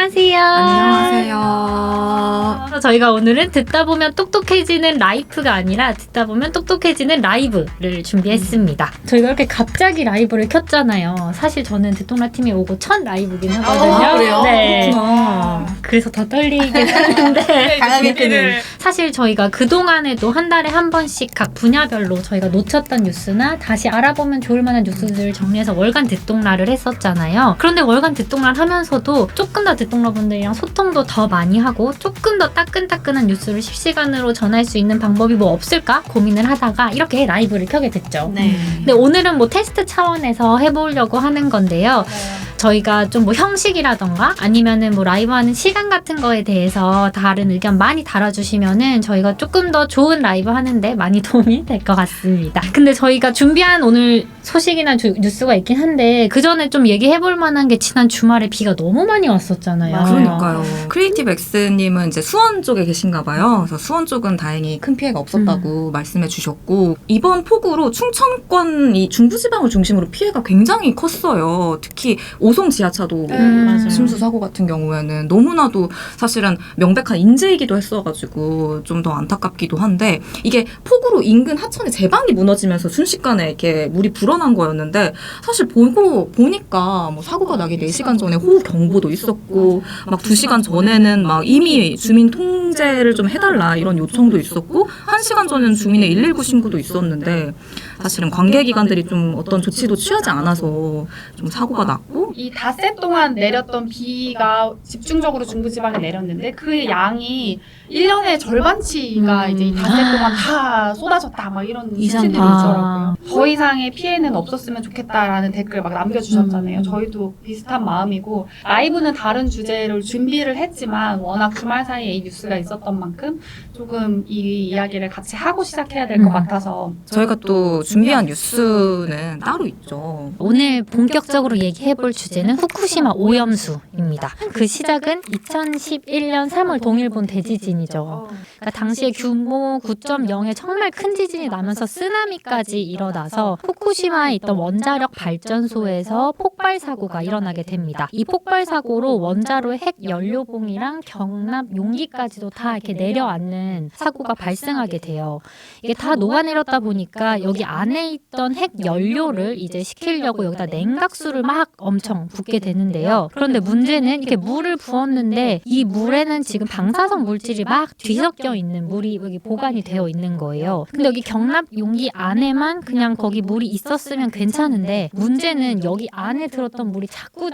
안녕하세요. 안녕하세요. 저희가 오늘은 듣다 보면 똑똑해지는 라이프가 아니라 듣다 보면 똑똑해지는 라이브를 준비했습니다. 저희가 이렇게 갑자기 라이브를 켰잖아요. 사실 저는 듣동라팀이 오고 첫 라이브긴 하거든요. 그래요? 네. 그렇구나. 그래서 더 떨리긴 하는데 강하게 뜨는. 사실 저희가 그동안에도 한 달에 한 번씩 각 분야별로 저희가 놓쳤던 뉴스나 다시 알아보면 좋을 만한 뉴스들을 정리해서 월간 듣동라를 했었잖아요. 그런데 월간 듣동라를 하면서도 조금 더 듣동라분들이랑 소통도 더 많이 하고 조금 더 따끈따끈한 뉴스를 실시간으로 전할 수 있는 방법이 뭐 없을까 고민을 하다가 이렇게 라이브를 켜게 됐죠. 네. 근데 오늘은 뭐 테스트 차원에서 해보려고 하는 건데요. 저희가 좀 뭐 형식이라던가 아니면은 뭐 라이브 하는 시간 같은 거에 대해서 다른 의견 많이 달아주시면은 저희가 조금 더 좋은 라이브 하는데 많이 도움이 될 것 같습니다. 근데 저희가 준비한 오늘 소식이나 뉴스가 있긴 한데 그 전에 좀 얘기해볼 만한 게 지난 주말에 비가 너무 많이 왔었잖아요. 그러니까요. 크리에이티브 X님은 이제 수원 쪽에 계신가 봐요. 그래서 수원 쪽은 다행히 큰 피해가 없었다고 말씀해 주셨고 이번 폭우로 충청권 이 중부지방을 중심으로 피해가 굉장히 컸어요. 특히 오송 지하차도 맞아요. 침수 사고 같은 경우에는 너무나도 사실은 명백한 인재이기도 했어가지고 좀 더 안타깝기도 한데 이게 폭우로 인근 하천의 제방이 무너지면서 순식간에 이렇게 물이 불어난 거였는데 사실 보니까 뭐 사고가 나기 4시간 전에 호우 경보도 있었고 막 2시간 전에는 막 이미 주민 통제를 좀 해달라 이런 요청도 있었고 1시간 전에는 주민의 119 신고도 있었는데 사실은 관계기관들이 좀 어떤 조치도 취하지 않아서 좀 사고가 났고 이 닷새 동안 내렸던 비가 집중적으로 중부지방에 내렸는데 그 양이 1년의 절반치가 이제 이 닷새 동안 다 쏟아졌다 막 이런 수치들이 있더라고요. 더 이상의 피해는 없었으면 좋겠다라는 댓글 막 남겨주셨잖아요. 저희도 비슷한 마음이고 라이브는 다른 주제를 준비를 했지만 워낙 주말 사이에 이 뉴스가 있었던 만큼 조금 이 이야기를 같이 하고 시작해야 될 것 같아서 저희가 또 준비한 뉴스는 따로 있죠. 오늘 본격적으로 얘기해볼 주제는 후쿠시마 오염수입니다. 그 시작은 2011년 3월 동일본 대지진이죠. 그러니까 당시에 규모 9.0의 정말 큰 지진이 나면서 쓰나미까지 일어나서 후쿠시마에 있던 원자력 발전소에서 폭발 사고가 일어나게 됩니다. 이 폭발 사고로 원자로의 핵 연료봉이랑 경납 용기까지도 다 이렇게 내려앉는 사고가 발생하게 돼요. 이게 다 녹아내렸다 보니까 여기 안에 있던 핵 연료를 이제 식히려고 여기다 냉각수를 막 엄청 붓게 되는데요. 그런데 문제는 이렇게 물을 부었는데 이 물에는 지금 방사성 물질이 막 뒤섞여 있는 물이 여기 보관이 되어 있는 거예요. 근데 여기 경납 용기 안에만 그냥 거기 물이 있었으면 괜찮은데 문제는 여기 안에 들었던 물이 자꾸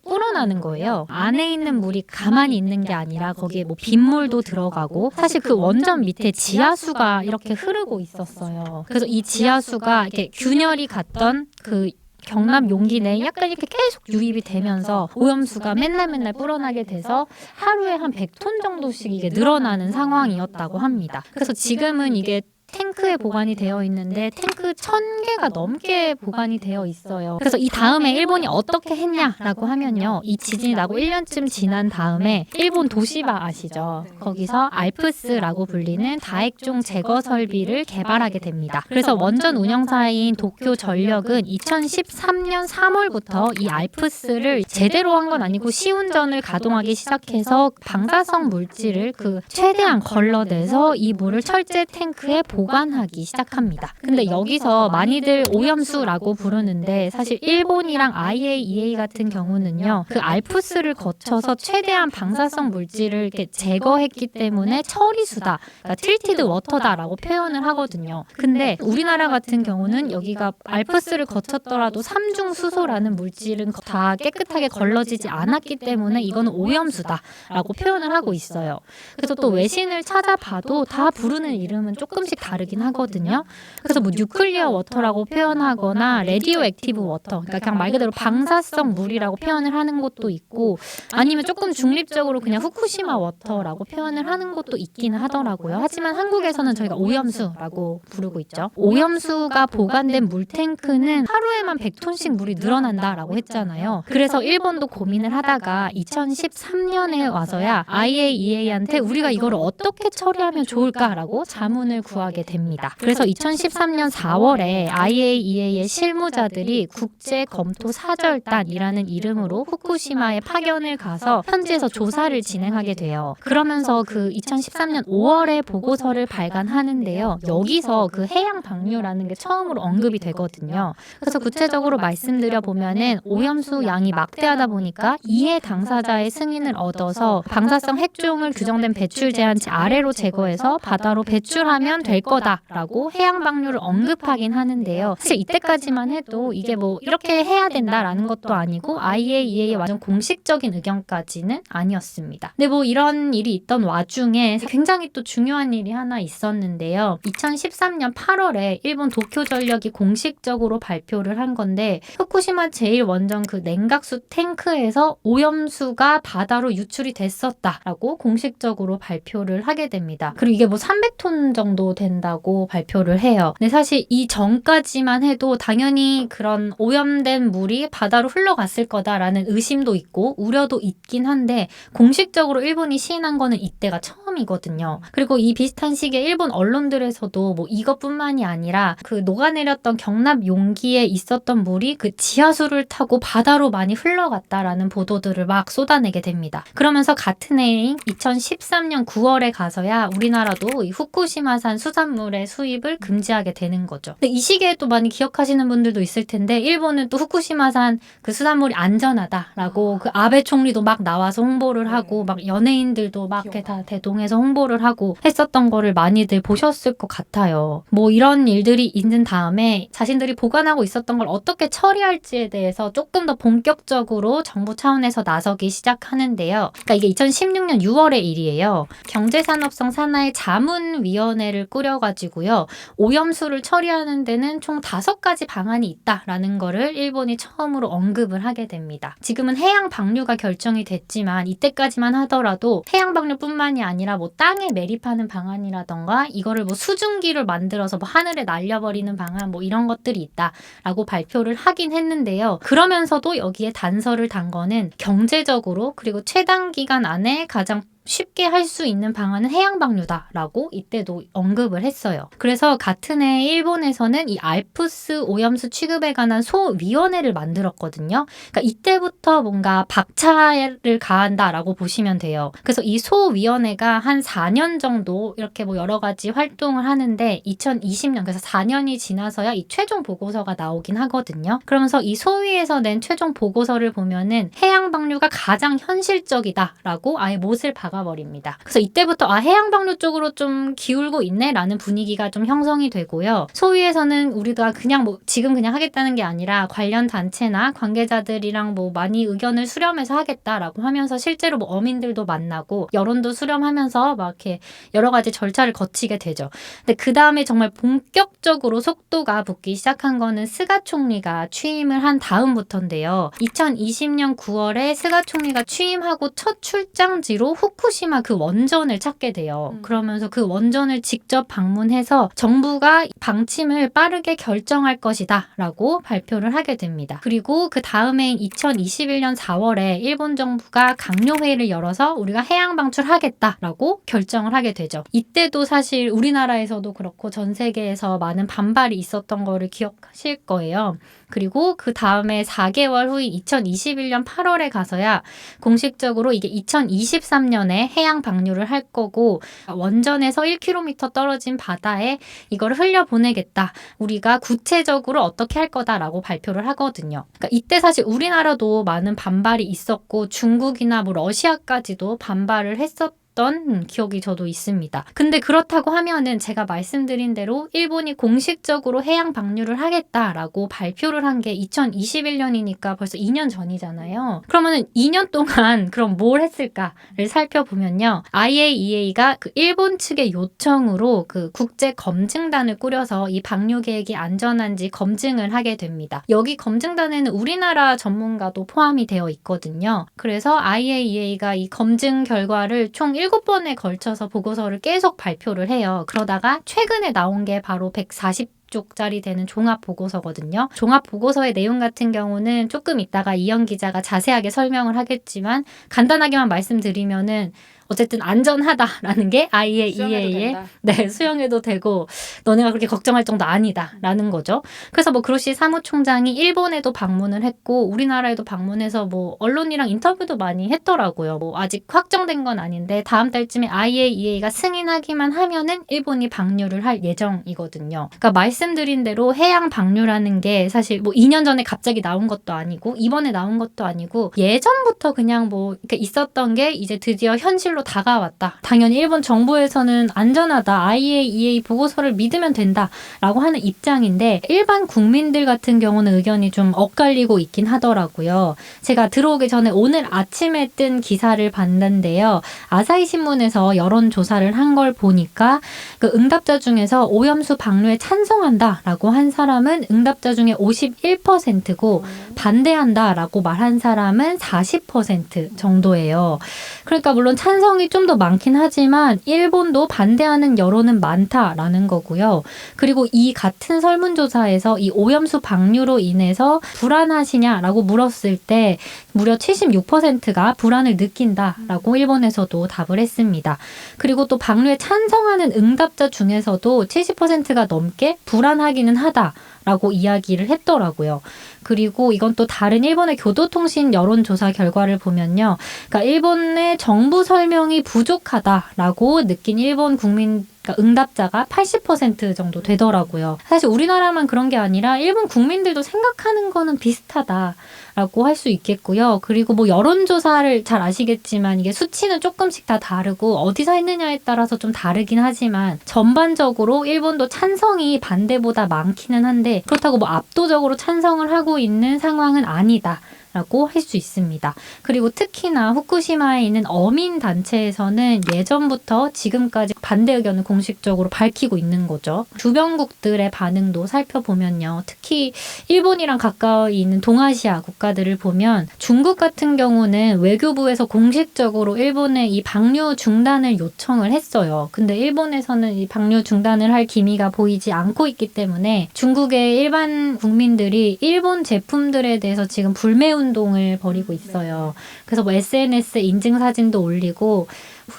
불어나는 거예요. 안에 있는 물이 가만히 있는 게 아니라 거기에 뭐 빗물도 들어가고 사실 그 원전 밑에 지하수가 이렇게 흐르고 있었어요. 그래서 이 지하수가 이렇게 균열이 갔던 그 경납 용기 내에 약간 이렇게 계속 유입이 되면서 오염수가 맨날 불어나게 돼서 하루에 한 100톤 정도씩 이게 늘어나는 상황이었다고 합니다. 그래서 지금은 이게 탱크에 보관이 되어 있는데 탱크 1000개가 넘게 보관이 되어 있어요. 그래서 이 다음에 일본이 어떻게 했냐라고 하면요. 이 지진이 나고 1년쯤 지난 다음에 일본 도시바 아시죠? 거기서 알프스라고 불리는 다액종 제거 설비를 개발하게 됩니다. 그래서 원전 운영사인 도쿄전력은 2013년 3월부터 이 알프스를 제대로 한 건 아니고 시운전을 가동하기 시작해서 방사성 물질을 최대한 걸러내서 이 물을 철제 탱크에 보관하기 시작합니다. 근데 여기서 많이들 오염수라고 부르는데 사실 일본이랑 IAEA 같은 경우는요. 그 알프스를 거쳐서 최대한 방사성 물질을 이렇게 제거했기 때문에 처리수다. 그러니까 트리티드 워터다라고 표현을 하거든요. 근데 우리나라 같은 경우는 여기가 알프스를 거쳤더라도 삼중수소라는 물질은 다 깨끗하게 걸러지지 않았기 때문에 이거는 오염수다라고 표현을 하고 있어요. 그래서 또 외신을 찾아봐도 다 부르는 이름은 조금씩 다르긴 하거든요. 그래서 뭐 뉴클리어 워터라고 표현하거나 레디오 액티브 워터, 그러니까 그냥 말 그대로 방사성 물이라고 표현을 하는 곳도 있고 아니면 조금 중립적으로 그냥 후쿠시마 워터라고 표현을 하는 곳도 있기는 하더라고요. 하지만 한국에서는 저희가 오염수라고 부르고 있죠. 오염수가 보관된 물탱크는 하루에만 100톤씩 물이 늘어난다라고 했잖아요. 그래서 일본도 고민을 하다가 2013년에 와서야 IAEA한테 우리가 이거를 어떻게 처리하면 좋을까라고 자문을 구하게 나타나게 됩니다. 그래서 2013년 4월에 IAEA의 실무자들이 국제검토사절단이라는 이름으로 후쿠시마에 파견을 가서 현지에서 조사를 진행하게 돼요. 그러면서 그 2013년 5월에 보고서를 발간하는데요. 여기서 그 해양 방류라는 게 처음으로 언급이 되거든요. 그래서 구체적으로 말씀드려 보면은 오염수 양이 막대하다 보니까 이해 당사자의 승인을 얻어서 방사성 핵종을 규정된 배출 제한치 아래로 제거해서 바다로 배출하면 될 거다라고 해양 방류를 언급하긴 하는데요. 사실 이때까지만 해도 이게 뭐 이렇게 해야 된다라는 것도 아니고 IAEA의 완전 공식적인 의견까지는 아니었습니다. 근데 뭐 이런 일이 있던 와중에 굉장히 또 중요한 일이 하나 있었는데요. 2013년 8월에 일본 도쿄전력이 공식적으로 발표를 한 건데 후쿠시마 제1원전 그 냉각수 탱크에서 오염수가 바다로 유출이 됐었다라고 공식적으로 발표를 하게 됩니다. 그리고 이게 뭐 300톤 정도 된다고 발표를 해요. 근데 사실 이 전까지만 해도 당연히 그런 오염된 물이 바다로 흘러갔을 거다라는 의심도 있고 우려도 있긴 한데 공식적으로 일본이 시인한 거는 이때가 처음이거든요. 그리고 이 비슷한 시기에 일본 언론들에서도 뭐 이것뿐만이 아니라 그 녹아내렸던 경납 용기에 있었던 물이 그 지하수를 타고 바다로 많이 흘러갔다라는 보도들을 막 쏟아내게 됩니다. 그러면서 같은 해인 2013년 9월에 가서야 우리나라도 이 후쿠시마산 수산물의 수입을 금지하게 되는 거죠. 근데 이 시기에 또 많이 기억하시는 분들도 있을 텐데 일본은 또 후쿠시마산 그 수산물이 안전하다라고 그 아베 총리도 막 나와서 홍보를 하고 막 연예인들도 막 이렇게 다 대동해서 홍보를 하고 했었던 거를 많이들 보셨을 것 같아요. 뭐 이런 일들이 있는 다음에 자신들이 보관하고 있었던 걸 어떻게 처리할지에 대해서 조금 더 본격적으로 정부 차원에서 나서기 시작하는데요. 그러니까 이게 2016년 6월의 일이에요. 경제산업성 산하의 자문위원회를 꾸려가지고요. 오염수를 처리하는 데는 총 5가지 방안이 있다라는 거를 일본이 처음으로 언급을 하게 됩니다. 지금은 해양 방류가 결정이 됐지만 이때까지만 하더라도 해양 방류뿐만이 아니라 뭐 땅에 매립하는 방안이라던가 이거를 뭐 수증기를 만들어서 뭐 하늘에 날려버리는 방안 뭐 이런 것들이 있다라고 발표를 하긴 했는데요. 그러면서도 여기에 단서를 단 거는 경제적으로 그리고 최단 기간 안에 가장 쉽게 할 수 있는 방안은 해양 방류다라고 이때도 언급을 했어요. 그래서 같은 해 일본에서는 이 알프스 오염수 취급에 관한 소위원회를 만들었거든요. 그러니까 이때부터 뭔가 박차를 가한다라고 보시면 돼요. 그래서 이 소위원회가 한 4년 정도 이렇게 뭐 여러 가지 활동을 하는데 2020년 그래서 4년이 지나서야 이 최종 보고서가 나오긴 하거든요. 그러면서 이 소위에서 낸 최종 보고서를 보면은 해양 방류가 가장 현실적이다라고 아예 못을 박아버립니다. 그래서 이때부터 해양 방류 쪽으로 좀 기울고 있네라는 분위기가 좀 형성이 되고요. 소위에서는 우리가 그냥 뭐 지금 그냥 하겠다는 게 아니라 관련 단체나 관계자들이랑 뭐 많이 의견을 수렴해서 하겠다라고 하면서 실제로 뭐 어민들도 만나고 여론도 수렴하면서 막 이렇게 여러 가지 절차를 거치게 되죠. 근데 그 다음에 정말 본격적으로 속도가 붙기 시작한 거는 스가 총리가 취임을 한 다음부터인데요. 2020년 9월에 스가 총리가 취임하고 첫 출장지로 후쿠시마 그 원전을 찾게 돼요. 그러면서 그 원전을 직접 방문해서 정부가 방침을 빠르게 결정할 것이다 라고 발표를 하게 됩니다. 그리고 그 다음해인 2021년 4월에 일본 정부가 강요회의를 열어서 우리가 해양 방출하겠다라고 결정을 하게 되죠. 이때도 사실 우리나라에서도 그렇고 전 세계에서 많은 반발이 있었던 거를 기억하실 거예요. 그리고 그 다음에 4개월 후인 2021년 8월에 가서야 공식적으로 이게 2023년에 해양 방류를 할 거고 원전에서 1km 떨어진 바다에 이걸 흘려보내겠다. 우리가 구체적으로 어떻게 할 거다라고 발표를 하거든요. 그러니까 이때 사실 우리나라도 많은 반발이 있었고 중국이나 뭐 러시아까지도 반발을 했었던 기억이 저도 있습니다. 근데 그렇다고 하면은 제가 말씀드린 대로 일본이 공식적으로 해양 방류를 하겠다라고 발표를 한 게 2021년이니까 벌써 2년 전이잖아요. 그러면은 2년 동안 그럼 뭘 했을까를 살펴보면요. IAEA가 그 일본 측의 요청으로 그 국제 검증단을 꾸려서 이 방류 계획이 안전한지 검증을 하게 됩니다. 여기 검증단에는 우리나라 전문가도 포함이 되어 있거든요. 그래서 IAEA가 이 검증 결과를 총 7번에 걸쳐서 보고서를 계속 발표를 해요. 그러다가 최근에 나온 게 바로 140쪽짜리 되는 종합 보고서거든요. 종합 보고서의 내용 같은 경우는 조금 이따가 이영 기자가 자세하게 설명을 하겠지만 간단하게만 말씀드리면은 어쨌든 안전하다라는 게 IAEA의 네, 수용해도 되고 너네가 그렇게 걱정할 정도 아니다라는 거죠. 그래서 뭐 그로시 사무총장이 일본에도 방문을 했고 우리나라에도 방문해서 뭐 언론이랑 인터뷰도 많이 했더라고요. 뭐 아직 확정된 건 아닌데 다음 달쯤에 IAEA가 승인하기만 하면은 일본이 방류를 할 예정이거든요. 그러니까 말씀드린 대로 해양 방류라는 게 사실 뭐 2년 전에 갑자기 나온 것도 아니고 이번에 나온 것도 아니고 예전부터 그냥 뭐 이렇게 있었던 게 이제 드디어 현실로 다가왔다. 당연히 일본 정부에서는 안전하다. IAEA 보고서를 믿으면 된다라고 하는 입장인데 일반 국민들 같은 경우는 의견이 좀 엇갈리고 있긴 하더라고요. 제가 들어오기 전에 오늘 아침에 뜬 기사를 봤는데요. 아사히 신문에서 여론조사를 한 걸 보니까 그 응답자 중에서 오염수 방류에 찬성한다라고 한 사람은 응답자 중에 51%고 반대한다라고 말한 사람은 40% 정도예요. 그러니까 물론 찬성이 좀 더 많긴 하지만 일본도 반대하는 여론은 많다라는 거고요. 그리고 이 같은 설문조사에서 이 오염수 방류로 인해서 불안하시냐라고 물었을 때 무려 76%가 불안을 느낀다라고 일본에서도 답을 했습니다. 그리고 또 방류에 찬성하는 응답자 중에서도 70%가 넘게 불안하기는 하다라고 이야기를 했더라고요. 그리고 이건 또 다른 일본의 교도통신 여론조사 결과를 보면요. 그러니까 일본의 정부 설명이 부족하다라고 느낀 일본 국민 그러니까 응답자가 80% 정도 되더라고요. 사실 우리나라만 그런 게 아니라 일본 국민들도 생각하는 거는 비슷하다라고 할 수 있겠고요. 그리고 뭐 여론조사를 잘 아시겠지만 이게 수치는 조금씩 다 다르고 어디서 했느냐에 따라서 좀 다르긴 하지만 전반적으로 일본도 찬성이 반대보다 많기는 한데 그렇다고 뭐 압도적으로 찬성을 하고 있는 상황은 아니다. 라고 할 수 있습니다. 그리고 특히나 후쿠시마에 있는 어민 단체에서는 예전부터 지금까지 반대 의견을 공식적으로 밝히고 있는 거죠. 주변국들의 반응도 살펴보면요. 특히 일본이랑 가까이 있는 동아시아 국가들을 보면 중국 같은 경우는 외교부에서 공식적으로 일본에 이 방류 중단을 요청을 했어요. 근데 일본에서는 이 방류 중단을 할 기미가 보이지 않고 있기 때문에 중국의 일반 국민들이 일본 제품들에 대해서 지금 불매 운동을 벌이고 있어요. 그래서 뭐 SNS에 인증 사진도 올리고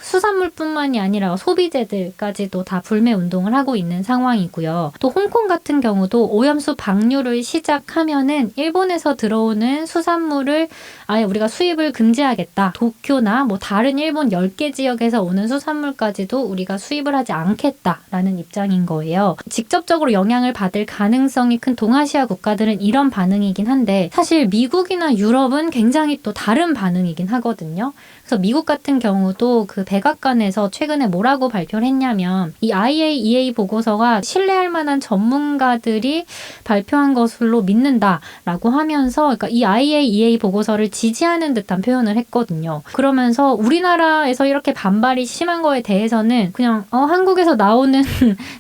수산물뿐만이 아니라 소비재들까지도 다 불매 운동을 하고 있는 상황이고요. 또 홍콩 같은 경우도 오염수 방류를 시작하면은 일본에서 들어오는 수산물을 아예 우리가 수입을 금지하겠다. 도쿄나 뭐 다른 일본 10개 지역에서 오는 수산물까지도 우리가 수입을 하지 않겠다라는 입장인 거예요. 직접적으로 영향을 받을 가능성이 큰 동아시아 국가들은 이런 반응이긴 한데 사실 미국이나 유럽은 굉장히 또 다른 반응이긴 하거든요. 그래서 미국 같은 경우도 그 백악관에서 최근에 뭐라고 발표를 했냐면 이 IAEA 보고서가 신뢰할 만한 전문가들이 발표한 것으로 믿는다라고 하면서 그러니까 이 IAEA 보고서를 지지하는 듯한 표현을 했거든요. 그러면서 우리나라에서 이렇게 반발이 심한 거에 대해서는 그냥 한국에서 나오는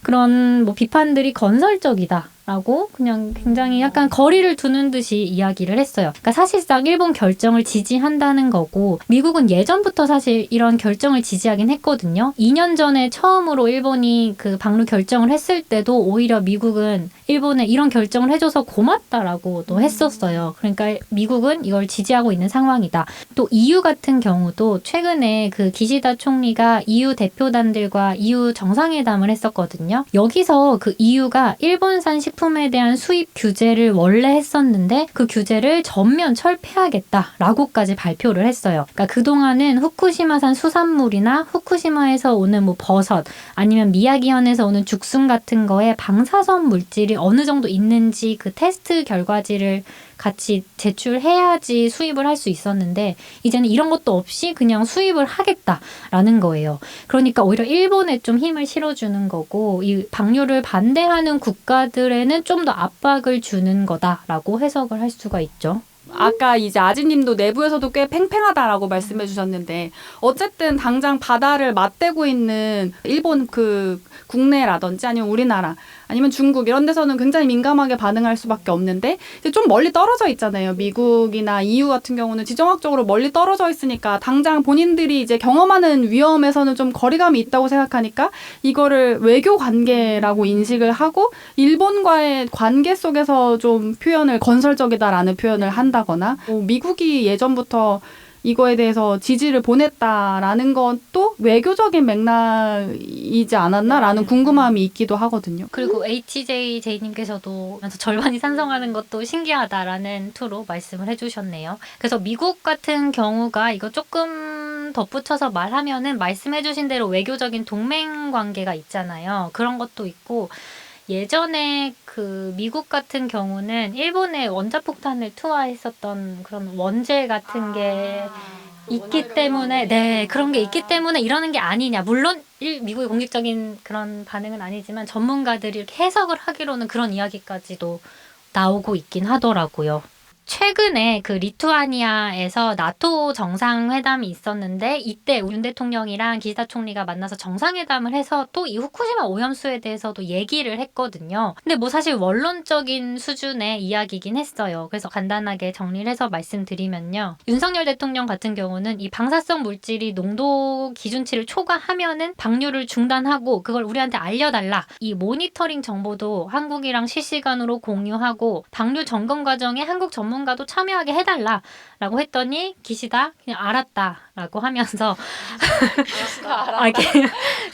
그런 뭐 비판들이 건설적이다. 라고 그냥 굉장히 약간 거리를 두는 듯이 이야기를 했어요. 그러니까 사실상 일본 결정을 지지한다는 거고 미국은 예전부터 사실 이런 결정을 지지하긴 했거든요. 2년 전에 처음으로 일본이 그 방류 결정을 했을 때도 오히려 미국은 일본에 이런 결정을 해줘서 고맙다라고도 했었어요. 그러니까 미국은 이걸 지지하고 있는 상황이다. 또 EU 같은 경우도 최근에 그 기시다 총리가 EU 대표단들과 EU 정상회담을 했었거든요. 여기서 그 EU가 일본산 식품에 대한 수입 규제를 원래 했었는데 그 규제를 전면 철폐하겠다라고까지 발표를 했어요. 그러니까 그동안은 후쿠시마산 수산물이나 후쿠시마에서 오는 뭐 버섯 아니면 미야기현에서 오는 죽순 같은 거에 방사선 물질이 어느 정도 있는지 그 테스트 결과지를 같이 제출해야지 수입을 할 수 있었는데 이제는 이런 것도 없이 그냥 수입을 하겠다라는 거예요. 그러니까 오히려 일본에 좀 힘을 실어주는 거고 이 방류를 반대하는 국가들에는 좀 더 압박을 주는 거다라고 해석을 할 수가 있죠. 아까 이제 아지님도 내부에서도 꽤 팽팽하다라고 말씀해 주셨는데 어쨌든 당장 바다를 맞대고 있는 일본 그 국내라든지 아니면 우리나라 아니면 중국 이런 데서는 굉장히 민감하게 반응할 수밖에 없는데 이제 좀 멀리 떨어져 있잖아요. 미국이나 EU 같은 경우는 지정학적으로 멀리 떨어져 있으니까 당장 본인들이 이제 경험하는 위험에서는 좀 거리감이 있다고 생각하니까 이거를 외교 관계라고 인식을 하고 일본과의 관계 속에서 좀 표현을 건설적이다라는 표현을 한다거나 미국이 예전부터 이거에 대해서 지지를 보냈다라는 것도 외교적인 맥락이지 않았나라는 궁금함이 있기도 하거든요. 그리고 HJJ님께서도 절반이 찬성하는 것도 신기하다라는 투로 말씀을 해주셨네요. 그래서 미국 같은 경우가 이거 조금 덧붙여서 말하면은 말씀해주신 대로 외교적인 동맹 관계가 있잖아요. 그런 것도 있고 예전에 그 미국 같은 경우는 일본에 원자폭탄을 투하했었던 그런 원죄 같은 게 있기 때문에 네 그런 게 있기 때문에 이러는 게 아니냐. 물론 미국의 공식적인 그런 반응은 아니지만 전문가들이 이렇게 해석을 하기로는 그런 이야기까지도 나오고 있긴 하더라고요. 최근에 그 리투아니아에서 나토 정상회담이 있었는데 이때 윤 대통령이랑 기시다 총리가 만나서 정상회담을 해서 또 이 후쿠시마 오염수에 대해서도 얘기를 했거든요. 근데 뭐 사실 원론적인 수준의 이야기긴 했어요. 그래서 간단하게 정리를 해서 말씀드리면요. 윤석열 대통령 같은 경우는 이 방사성 물질이 농도 기준치를 초과하면은 방류를 중단하고 그걸 우리한테 알려달라. 이 모니터링 정보도 한국이랑 실시간으로 공유하고 방류 점검 과정에 한국 전문가도 참여하게 해달라라고 했더니 기시다 그냥 알았다라고 하면서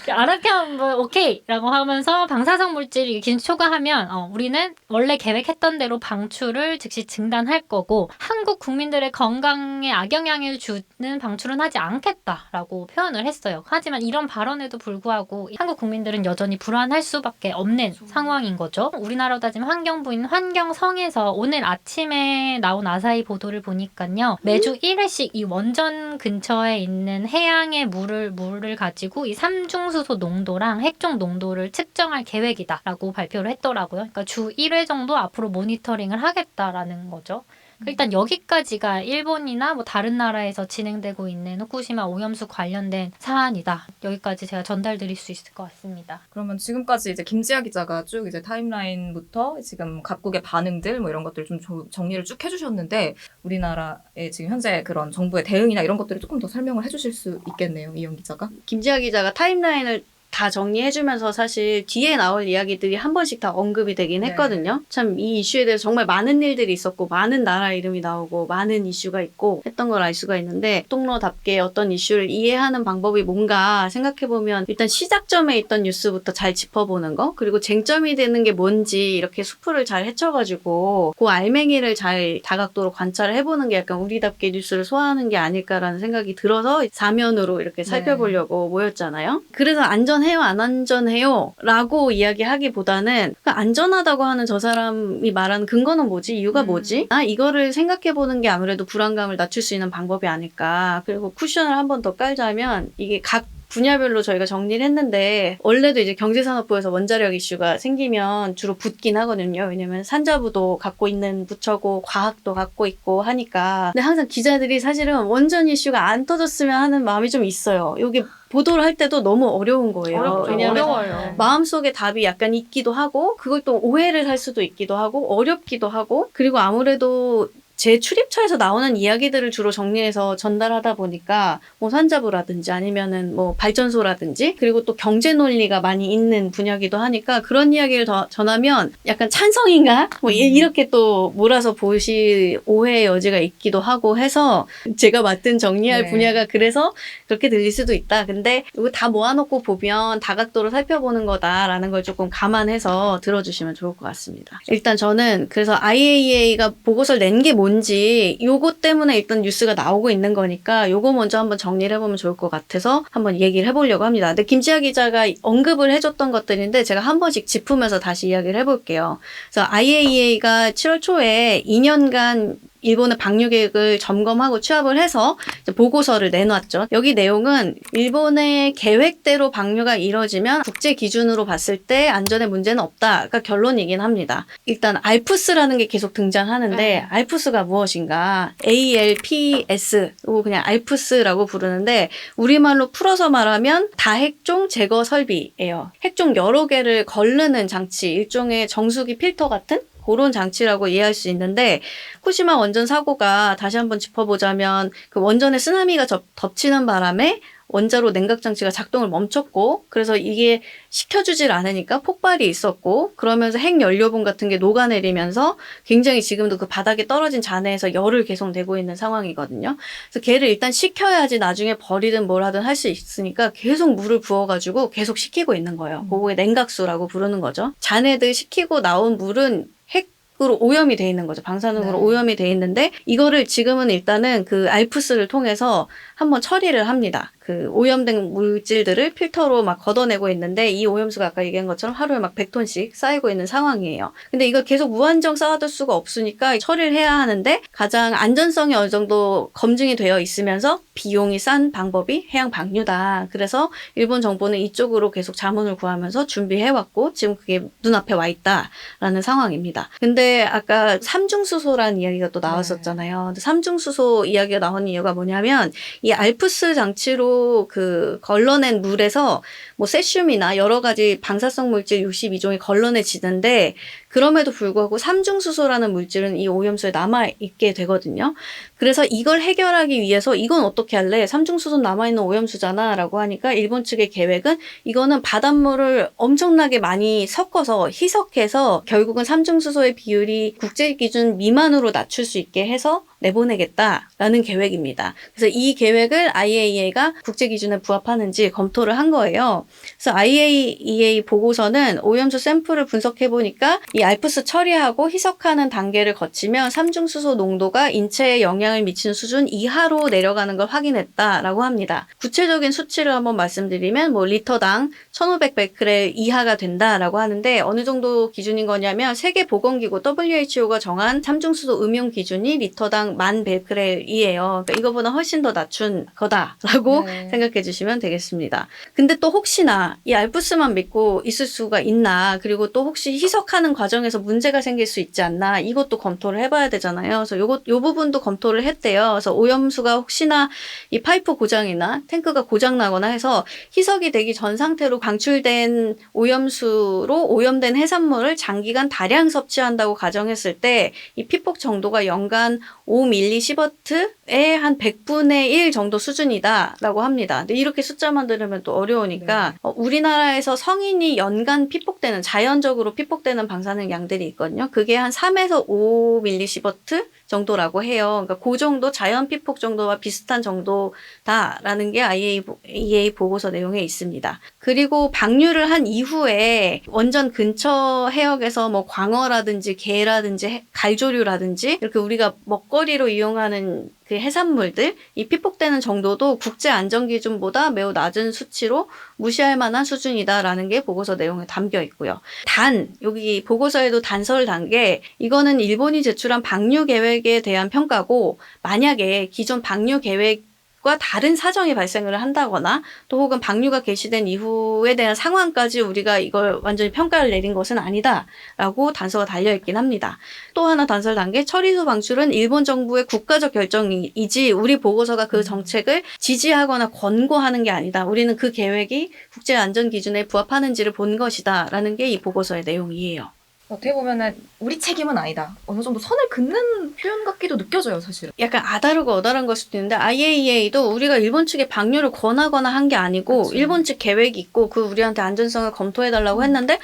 알았게 하면 뭐 오케이라고 하면서 방사성 물질이 기준치 초과하면 우리는 원래 계획했던 대로 방출을 즉시 중단할 거고 한국 국민들의 건강에 악영향을 주는 방출은 하지 않겠다라고 표현을 했어요. 하지만 이런 발언에도 불구하고 한국 국민들은 여전히 불안할 수밖에 없는 상황인 거죠. 우리나라로 따지면 환경부인 환경성에서 오늘 아침에 나온 아사히 보도를 보니까요. 매주 1회씩 이 원전 근처에 있는 해양의 물을 가지고 이 삼중수소 농도랑 핵종 농도를 측정할 계획이다라고 발표를 했더라고요. 그러니까 주 1회 정도 앞으로 모니터링을 하겠다라는 거죠. 일단 여기까지가 일본이나 뭐 다른 나라에서 진행되고 있는 후쿠시마 오염수 관련된 사안이다. 여기까지 제가 전달드릴 수 있을 것 같습니다. 그러면 지금까지 이제 김지아 기자가 쭉 이제 타임라인부터 지금 각국의 반응들 뭐 이런 것들 좀 정리를 쭉 해주셨는데 우리나라의 지금 현재 그런 정부의 대응이나 이런 것들을 조금 더 설명을 해주실 수 있겠네요, 이영 기자가. 김지아 기자가 타임라인을 다 정리해주면서 사실 뒤에 나올 이야기들이 한 번씩 다 언급이 되긴 했거든요. 참 이 이슈에 대해서 정말 많은 일들이 있었고 많은 나라 이름이 나오고 많은 이슈가 있고 했던 걸 알 수가 있는데 통로답게 어떤 이슈를 이해하는 방법이 뭔가 생각해보면 일단 시작점에 있던 뉴스부터 잘 짚어보는 거 그리고 쟁점이 되는 게 뭔지 이렇게 수풀을 잘 헤쳐가지고 그 알맹이를 잘 다각도로 관찰을 해보는 게 약간 우리답게 뉴스를 소화하는 게 아닐까라는 생각이 들어서 사면으로 이렇게 살펴보려고 모였잖아요. 그래서 안전해요, 안 안전해요? 라고 이야기하기보다는 안전하다고 하는 저 사람이 말하는 근거는 뭐지? 이유가 뭐지? 이거를 생각해보는 게 아무래도 불안감을 낮출 수 있는 방법이 아닐까. 그리고 쿠션을 한 번 더 깔자면 이게 각 분야별로 저희가 정리를 했는데 원래도 이제 경제산업부에서 원자력 이슈가 생기면 주로 붙긴 하거든요. 왜냐면 산자부도 갖고 있는 부처고 과학도 갖고 있고 하니까. 근데 항상 기자들이 사실은 원전 이슈가 안 터졌으면 하는 마음이 좀 있어요. 이게 보도를 할 때도 너무 어려운 거예요. 어렵죠. 왜냐하면 어려워요. 마음속에 답이 약간 있기도 하고 그걸 또 오해를 할 수도 있기도 하고 어렵기도 하고 그리고 아무래도 제 출입처에서 나오는 이야기들을 주로 정리해서 전달하다 보니까 뭐 산자부라든지 아니면은 뭐 발전소라든지 그리고 또 경제 논리가 많이 있는 분야기도 하니까 그런 이야기를 더 전하면 약간 찬성인가? 뭐 이렇게 또 몰아서 보실 오해의 여지가 있기도 하고 해서 제가 맡은 정리할 분야가 그래서 그렇게 들릴 수도 있다. 근데 이거 다 모아놓고 보면 다각도로 살펴보는 거다라는 걸 조금 감안해서 들어주시면 좋을 것 같습니다. 일단 저는 그래서 IAEA가 보고서를 낸 게 뭔지 요거 때문에 일단 뉴스가 나오고 있는 거니까 요거 먼저 한번 정리를 해보면 좋을 것 같아서 한번 얘기를 해보려고 합니다. 근데 김지아 기자가 언급을 해줬던 것들인데 제가 한 번씩 짚으면서 다시 이야기를 해볼게요. 그래서 IAEA가 7월 초에 2년간 일본의 방류 계획을 점검하고 취합을 해서 보고서를 내놨죠. 여기 내용은 일본의 계획대로 방류가 이뤄지면 국제 기준으로 봤을 때 안전에 문제는 없다가 결론이긴 합니다. 일단 알프스라는 게 계속 등장하는데 알프스가 무엇인가? ALPS, 그냥 알프스라고 부르는데 우리말로 풀어서 말하면 다핵종 제거 설비예요. 핵종 여러 개를 걸르는 장치, 일종의 정수기 필터 같은 그런 장치라고 이해할 수 있는데 후쿠시마 원전 사고가 다시 한번 짚어보자면 그 원전에 쓰나미가 덮치는 바람에 원자로 냉각 장치가 작동을 멈췄고 그래서 이게 식혀주질 않으니까 폭발이 있었고 그러면서 핵 연료분 같은 게 녹아내리면서 굉장히 지금도 그 바닥에 떨어진 잔해에서 열을 계속 내고 있는 상황이거든요. 그래서 걔를 일단 식혀야지 나중에 버리든 뭘 하든 할 수 있으니까 계속 물을 부어가지고 계속 식히고 있는 거예요. 그거에 냉각수라고 부르는 거죠. 잔해들 식히고 나온 물은 으로 오염이 돼 있는 거죠. 방사능으로 오염이 돼 있는데 이거를 지금은 일단은 그 알프스를 통해서 한번 처리를 합니다. 그 오염된 물질들을 필터로 막 걷어내고 있는데 이 오염수가 아까 얘기한 것처럼 하루에 막 100톤씩 쌓이고 있는 상황이에요. 근데 이걸 계속 무한정 쌓아둘 수가 없으니까 처리를 해야 하는데 가장 안전성이 어느 정도 검증이 되어 있으면서 비용이 싼 방법이 해양 방류다. 그래서 일본 정부는 이쪽으로 계속 자문을 구하면서 준비해왔고 지금 그게 눈앞에 와 있다라는 상황입니다. 근데 아까 삼중수소라는 이야기가 또 나왔었잖아요. 근데 삼중수소 이야기가 나온 이유가 뭐냐면 이 알프스 장치로 그 걸러낸 물에서 뭐 세슘이나 여러 가지 방사성 물질 62종이 걸러내지는데 그럼에도 불구하고 삼중수소라는 물질은 이 오염수에 남아있게 되거든요. 그래서 이걸 해결하기 위해서 이건 어떻게 할래? 삼중수소 남아있는 오염수잖아 라고 하니까 일본 측의 계획은 이거는 바닷물을 엄청나게 많이 섞어서 희석해서 결국은 삼중수소의 비율이 국제기준 미만으로 낮출 수 있게 해서 내보내겠다라는 계획입니다. 그래서 이 계획을 IAEA가 국제기준에 부합하는지 검토를 한 거예요. 그래서 IAEA 보고서는 오염수 샘플을 분석해보니까 이 알프스 처리하고 희석하는 단계를 거치면 삼중수소 농도가 인체에 영향을 미치는 수준 이하로 내려가는 걸 확인했다라고 합니다. 구체적인 수치를 한번 말씀드리면 뭐 리터당 1500베크렐 이하가 된다라고 하는데 어느 정도 기준인 거냐면 세계보건기구 WHO가 정한 삼중수소 음용 기준이 리터당 10,000베크렐이에요. 그러니까 이거보다 훨씬 더 낮춘 거다라고 생각해 주시면 되겠습니다. 근데 또 혹시나 이 알프스만 믿고 있을 수가 있나 그리고 또 혹시 희석하는 과정에서 문제가 생길 수 있지 않나 이것도 검토를 해봐야 되잖아요. 그래서 요 부분도 검토를 했대요. 그래서 오염수가 혹시나 이 파이프 고장이나 탱크가 고장 나거나 해서 희석이 되기 전 상태로 방출된 오염수로 오염된 해산물을 장기간 다량 섭취한다고 가정했을 때 이 피폭 정도가 연간 5mS의 한 100분의 1 정도 수준이다라고 합니다. 근데 이렇게 숫자만 들으면 또 어려우니까 우리나라에서 성인이 연간 피폭되는 자연적으로 피폭되는 방사능 양들이 있거든요. 그게 한 3에서 5mS 정도라고 해요. 그러니까 그 정도 자연 피폭 정도와 비슷한 정도다라는 게 IAEA 보고서 내용에 있습니다. 그리고 방류를 한 이후에 원전 근처 해역에서 뭐 광어라든지 게라든지 갈조류라든지 이렇게 우리가 먹거리로 이용하는 그 해산물들 이 피폭되는 정도도 국제 안전 기준보다 매우 낮은 수치로 무시할 만한 수준이다라는 게 보고서 내용에 담겨 있고요. 단 여기 보고서에도 단서를 단 게 이거는 일본이 제출한 방류 계획에 대한 평가고 만약에 기존 방류 계획과 다른 사정이 발생을 한다거나 또 혹은 방류가 개시된 이후에 대한 상황까지 우리가 이걸 완전히 평가를 내린 것은 아니다라고 단서가 달려있긴 합니다. 또 하나 단서를 단 게 처리수 방출은 일본 정부의 국가적 결정이지 우리 보고서가 그 정책을 지지하거나 권고하는 게 아니다. 우리는 그 계획이 국제안전기준에 부합하는지를 본 것이다 라는 게 이 보고서의 내용이에요. 어떻게 보면은 우리 책임은 아니다. 어느 정도 선을 긋는 표현 같기도 느껴져요, 사실은. 약간 아다르고 어다른 걸 수도 있는데 IAEA도 우리가 일본 측에 방류를 권하거나 한 게 아니고 그치. 일본 측 계획이 있고 그 우리한테 안전성을 검토해달라고 했는데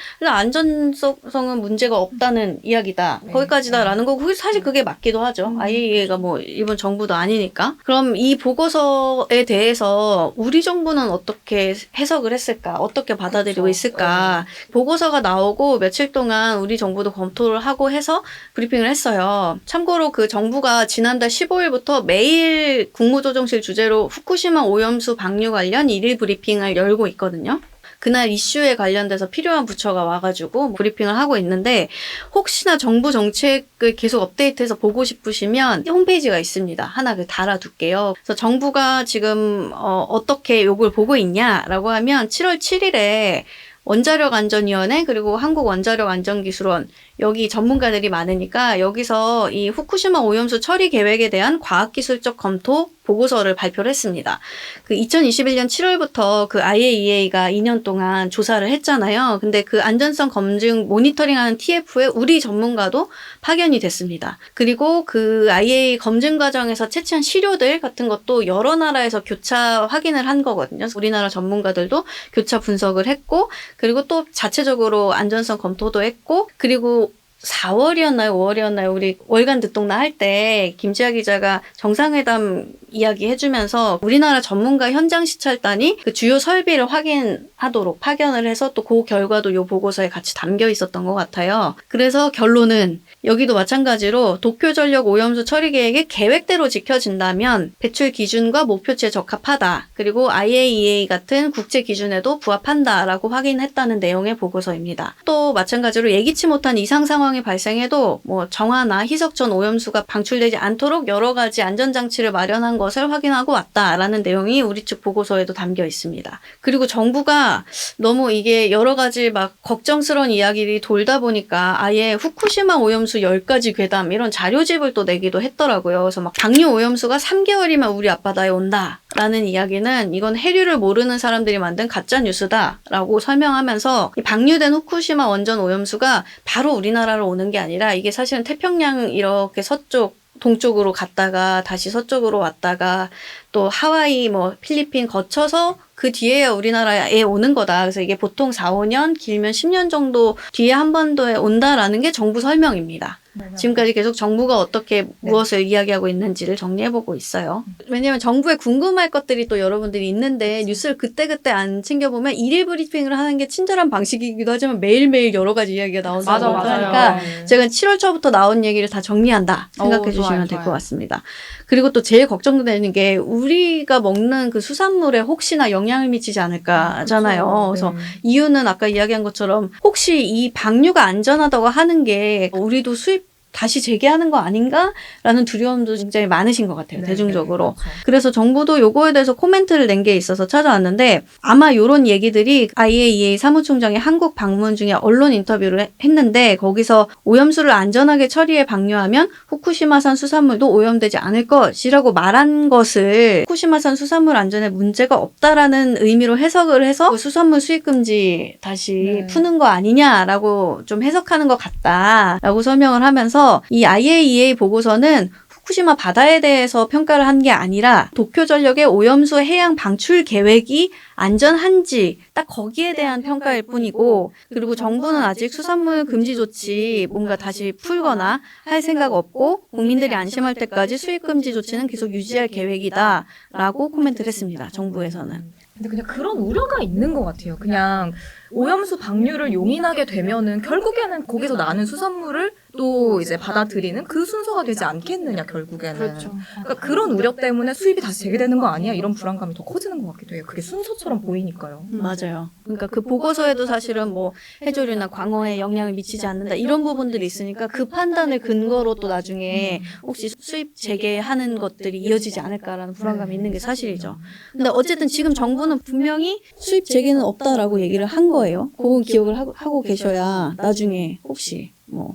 안전성은 문제가 없다는 이야기다. 네. 거기까지다라는 거고 사실 그게 맞기도 하죠. IAEA가 뭐 일본 정부도 아니니까. 그럼 이 보고서에 대해서 우리 정부는 어떻게 해석을 했을까? 어떻게 받아들이고 그쵸. 있을까? 보고서가 나오고 며칠 동안 우리 정부도 검토를 하고 해서 브리핑을 했어요. 참고로 그 정부가 지난달 15일부터 매일 국무조정실 주재로 후쿠시마 오염수 방류 관련 일일 브리핑을 열고 있거든요. 그날 이슈에 관련돼서 필요한 부처가 와가지고 브리핑을 하고 있는데 혹시나 정부 정책을 계속 업데이트해서 보고 싶으시면 홈페이지가 있습니다. 하나 달아둘게요. 그래서 정부가 지금 어떻게 요걸 보고 있냐라고 하면 7월 7일에 원자력안전위원회 그리고 한국원자력안전기술원 여기 전문가들이 많으니까 여기서 이 후쿠시마 오염수 처리 계획에 대한 과학기술적 검토 보고서를 발표를 했습니다. 그 2021년 7월부터 그 IAEA가 2년 동안 조사를 했잖아요. 근데 그 안전성 검증 모니터링하는 TF에 우리 전문가도 파견이 됐습니다. 그리고 그 IAEA 검증 과정에서 채취한 시료들 같은 것도 여러 나라에서 교차 확인을 한 거거든요. 우리나라 전문가들도 교차 분석을 했고 그리고 또 자체적으로 안전성 검토도 했고 그리고 4월이었나요? 5월이었나요? 우리 월간 듣동나 할 때 김지아 기자가 정상회담 이야기 해주면서 우리나라 전문가 현장 시찰단이 그 주요 설비를 확인하도록 파견을 해서 또 그 결과도 요 보고서에 같이 담겨 있었던 것 같아요. 그래서 결론은 여기도 마찬가지로 도쿄전력 오염수 처리 계획이 계획대로 지켜진다면 배출 기준과 목표치에 적합하다. 그리고 IAEA 같은 국제 기준에도 부합한다라고 확인했다는 내용의 보고서입니다. 또 마찬가지로 예기치 못한 이상 상황이 발생해도 뭐 정화나 희석 전 오염수가 방출되지 않도록 여러 가지 안전장치를 마련한 것을 확인하고 왔다라는 내용이 우리 측 보고서에도 담겨 있습니다. 그리고 정부가 너무 이게 여러 가지 막 걱정스러운 이야기들이 돌다 보니까 아예 후쿠시마 오염수 10가지 괴담 이런 자료집을 또 내기도 했더라고요. 그래서 막 방류 오염수가 3개월이면 우리 앞바다에 온다라는 이야기는 이건 해류를 모르는 사람들이 만든 가짜 뉴스다라고 설명하면서 이 방류된 후쿠시마 원전 오염수가 바로 우리나라로 오는 게 아니라 이게 사실은 태평양 이렇게 서쪽 동쪽으로 갔다가 다시 서쪽으로 왔다가 또 하와이 뭐 필리핀 거쳐서 그 뒤에 우리나라에 오는 거다. 그래서 이게 보통 4, 5년 길면 10년 정도 뒤에 한 번 더 온다라는 게 정부 설명입니다. 지금까지 계속 정부가 어떻게 무엇을 이야기하고 있는지를 정리해보고 있어요. 왜냐하면 정부에 궁금할 것들이 또 여러분들이 있는데 뉴스를 그때그때 안 챙겨보면 일일 브리핑을 하는 게 친절한 방식이기도 하지만 매일매일 여러 가지 이야기가 나온다고 하니까 제가 7월 초부터 나온 얘기를 다 정리한다 생각해 주시면 될 것 같습니다. 그리고 또 제일 걱정되는 게 우리가 먹는 그 수산물에 혹시나 영향을 미치지 않을까잖아요. 그래서 이유는 아까 이야기한 것처럼 혹시 이 방류가 안전하다고 하는 게 우리도 수입 다시 재개하는 거 아닌가라는 두려움도 굉장히 많으신 것 같아요. 대중적으로. 그래서 정부도 요거에 대해서 코멘트를 낸 게 있어서 찾아왔는데 아마 요런 얘기들이 IAEA 사무총장이 한국 방문 중에 언론 인터뷰를 했는데 거기서 오염수를 안전하게 처리해 방류하면 후쿠시마산 수산물도 오염되지 않을 것이라고 말한 것을 후쿠시마산 수산물 안전에 문제가 없다라는 의미로 해석을 해서 수산물 수입 금지 다시 푸는 거 아니냐라고 좀 해석하는 것 같다라고 설명을 하면서 이 IAEA 보고서는 후쿠시마 바다에 대해서 평가를 한 게 아니라 도쿄전력의 오염수 해양 방출 계획이 안전한지 딱 거기에 대한 평가일 뿐이고 그리고 정부는 아직 수산물 금지 조치 뭔가 다시 풀거나 할 생각 없고 국민들이 안심할 때까지 수입 금지 조치는 계속 유지할 계획이다라고 코멘트를 했습니다. 정부에서는. 근데 그냥 그런 우려가 있는 것 같아요. 그냥 오염수 방류를 용인하게 되면은 결국에는 거기서 나는 수산물을 또 이제 받아들이는 그 순서가 되지 않겠느냐 결국에는. 그렇죠. 그러니까 그런 우려 때문에 수입이 다시 재개되는 거 아니야? 이런 불안감이 더 커지는 것 같기도 해요. 그게 순서처럼 보이니까요. 맞아요. 그러니까 그 보고서에도 사실은 뭐 해조류나 광어에 영향을 미치지 않는다 이런 부분들이 있으니까 그 판단을 근거로 또 나중에 혹시 수입 재개하는 것들이 이어지지 않을까라는 불안감이 있는 게 사실이죠. 근데 어쨌든 지금 정부는 분명히 수입 재개는 없다라고 얘기를 한 거예요. 그건 기억을 하고 계셔야 나중에 혹시 뭐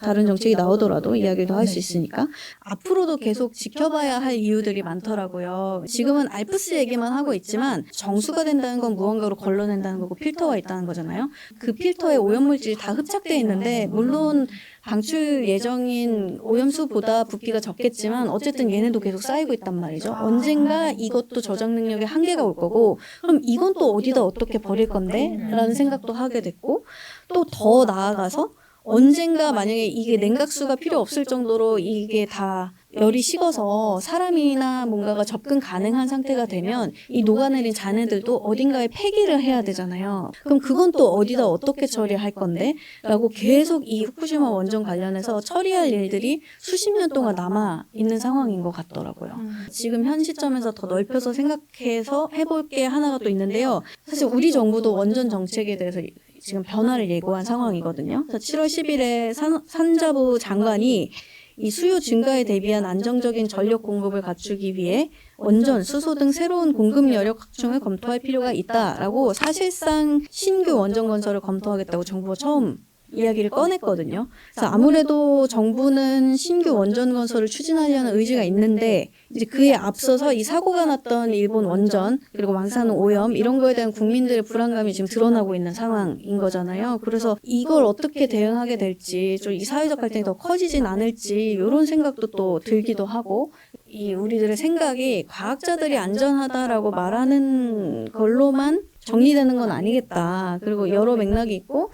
다른 정책이 나오더라도 이야기도 할 수 있으니까 앞으로도 계속 지켜봐야 할 이유들이 많더라고요. 지금은 알프스 얘기만 하고 있지만 정수가 된다는 건 무언가로 걸러낸다는 거고 필터가 있다는 거잖아요. 그 필터에 오염물질이 다 흡착돼 있는데 물론 방출 예정인 오염수보다 부피가 적겠지만 어쨌든 얘네도 계속 쌓이고 있단 말이죠. 언젠가 이것도 저장 능력에 한계가 올 거고 그럼 이건 또 어디다 어떻게 버릴 건데? 라는 생각도 하게 됐고 또 더 나아가서 언젠가 만약에 이게 냉각수가 필요 없을 정도로 이게 다 열이 식어서 사람이나 뭔가가 접근 가능한 상태가 되면 이 녹아내린 잔해들도 어딘가에 폐기를 해야 되잖아요. 그럼 그건 또 어디다 어떻게 처리할 건데? 라고 계속 이 후쿠시마 원전 관련해서 처리할 일들이 수십 년 동안 남아있는 상황인 것 같더라고요. 지금 현 시점에서 더 넓혀서 생각해서 해볼 게 하나가 또 있는데요. 사실 우리 정부도 원전 정책에 대해서 지금 변화를 예고한 상황이거든요. 7월 10일에 산자부 장관이 이 수요 증가에 대비한 안정적인 전력 공급을 갖추기 위해 원전, 수소 등 새로운 공급 여력 확충을 검토할 필요가 있다라고 사실상 신규 원전 건설을 검토하겠다고 정부가 처음 이야기를 꺼냈거든요. 그래서 아무래도 정부는 신규 원전 건설을 추진하려는 의지가 있는데 이제 그에 앞서서 이 사고가 났던 일본 원전 그리고 왕산 오염 이런 거에 대한 국민들의 불안감이 지금 드러나고 있는 상황인 거잖아요. 그래서 이걸 어떻게 대응하게 될지 좀 이 사회적 갈등이 더 커지진 않을지 이런 생각도 또 들기도 하고 이 우리들의 생각이 과학자들이 안전하다라고 말하는 걸로만 정리되는 건 아니겠다. 그리고 여러 맥락이 있고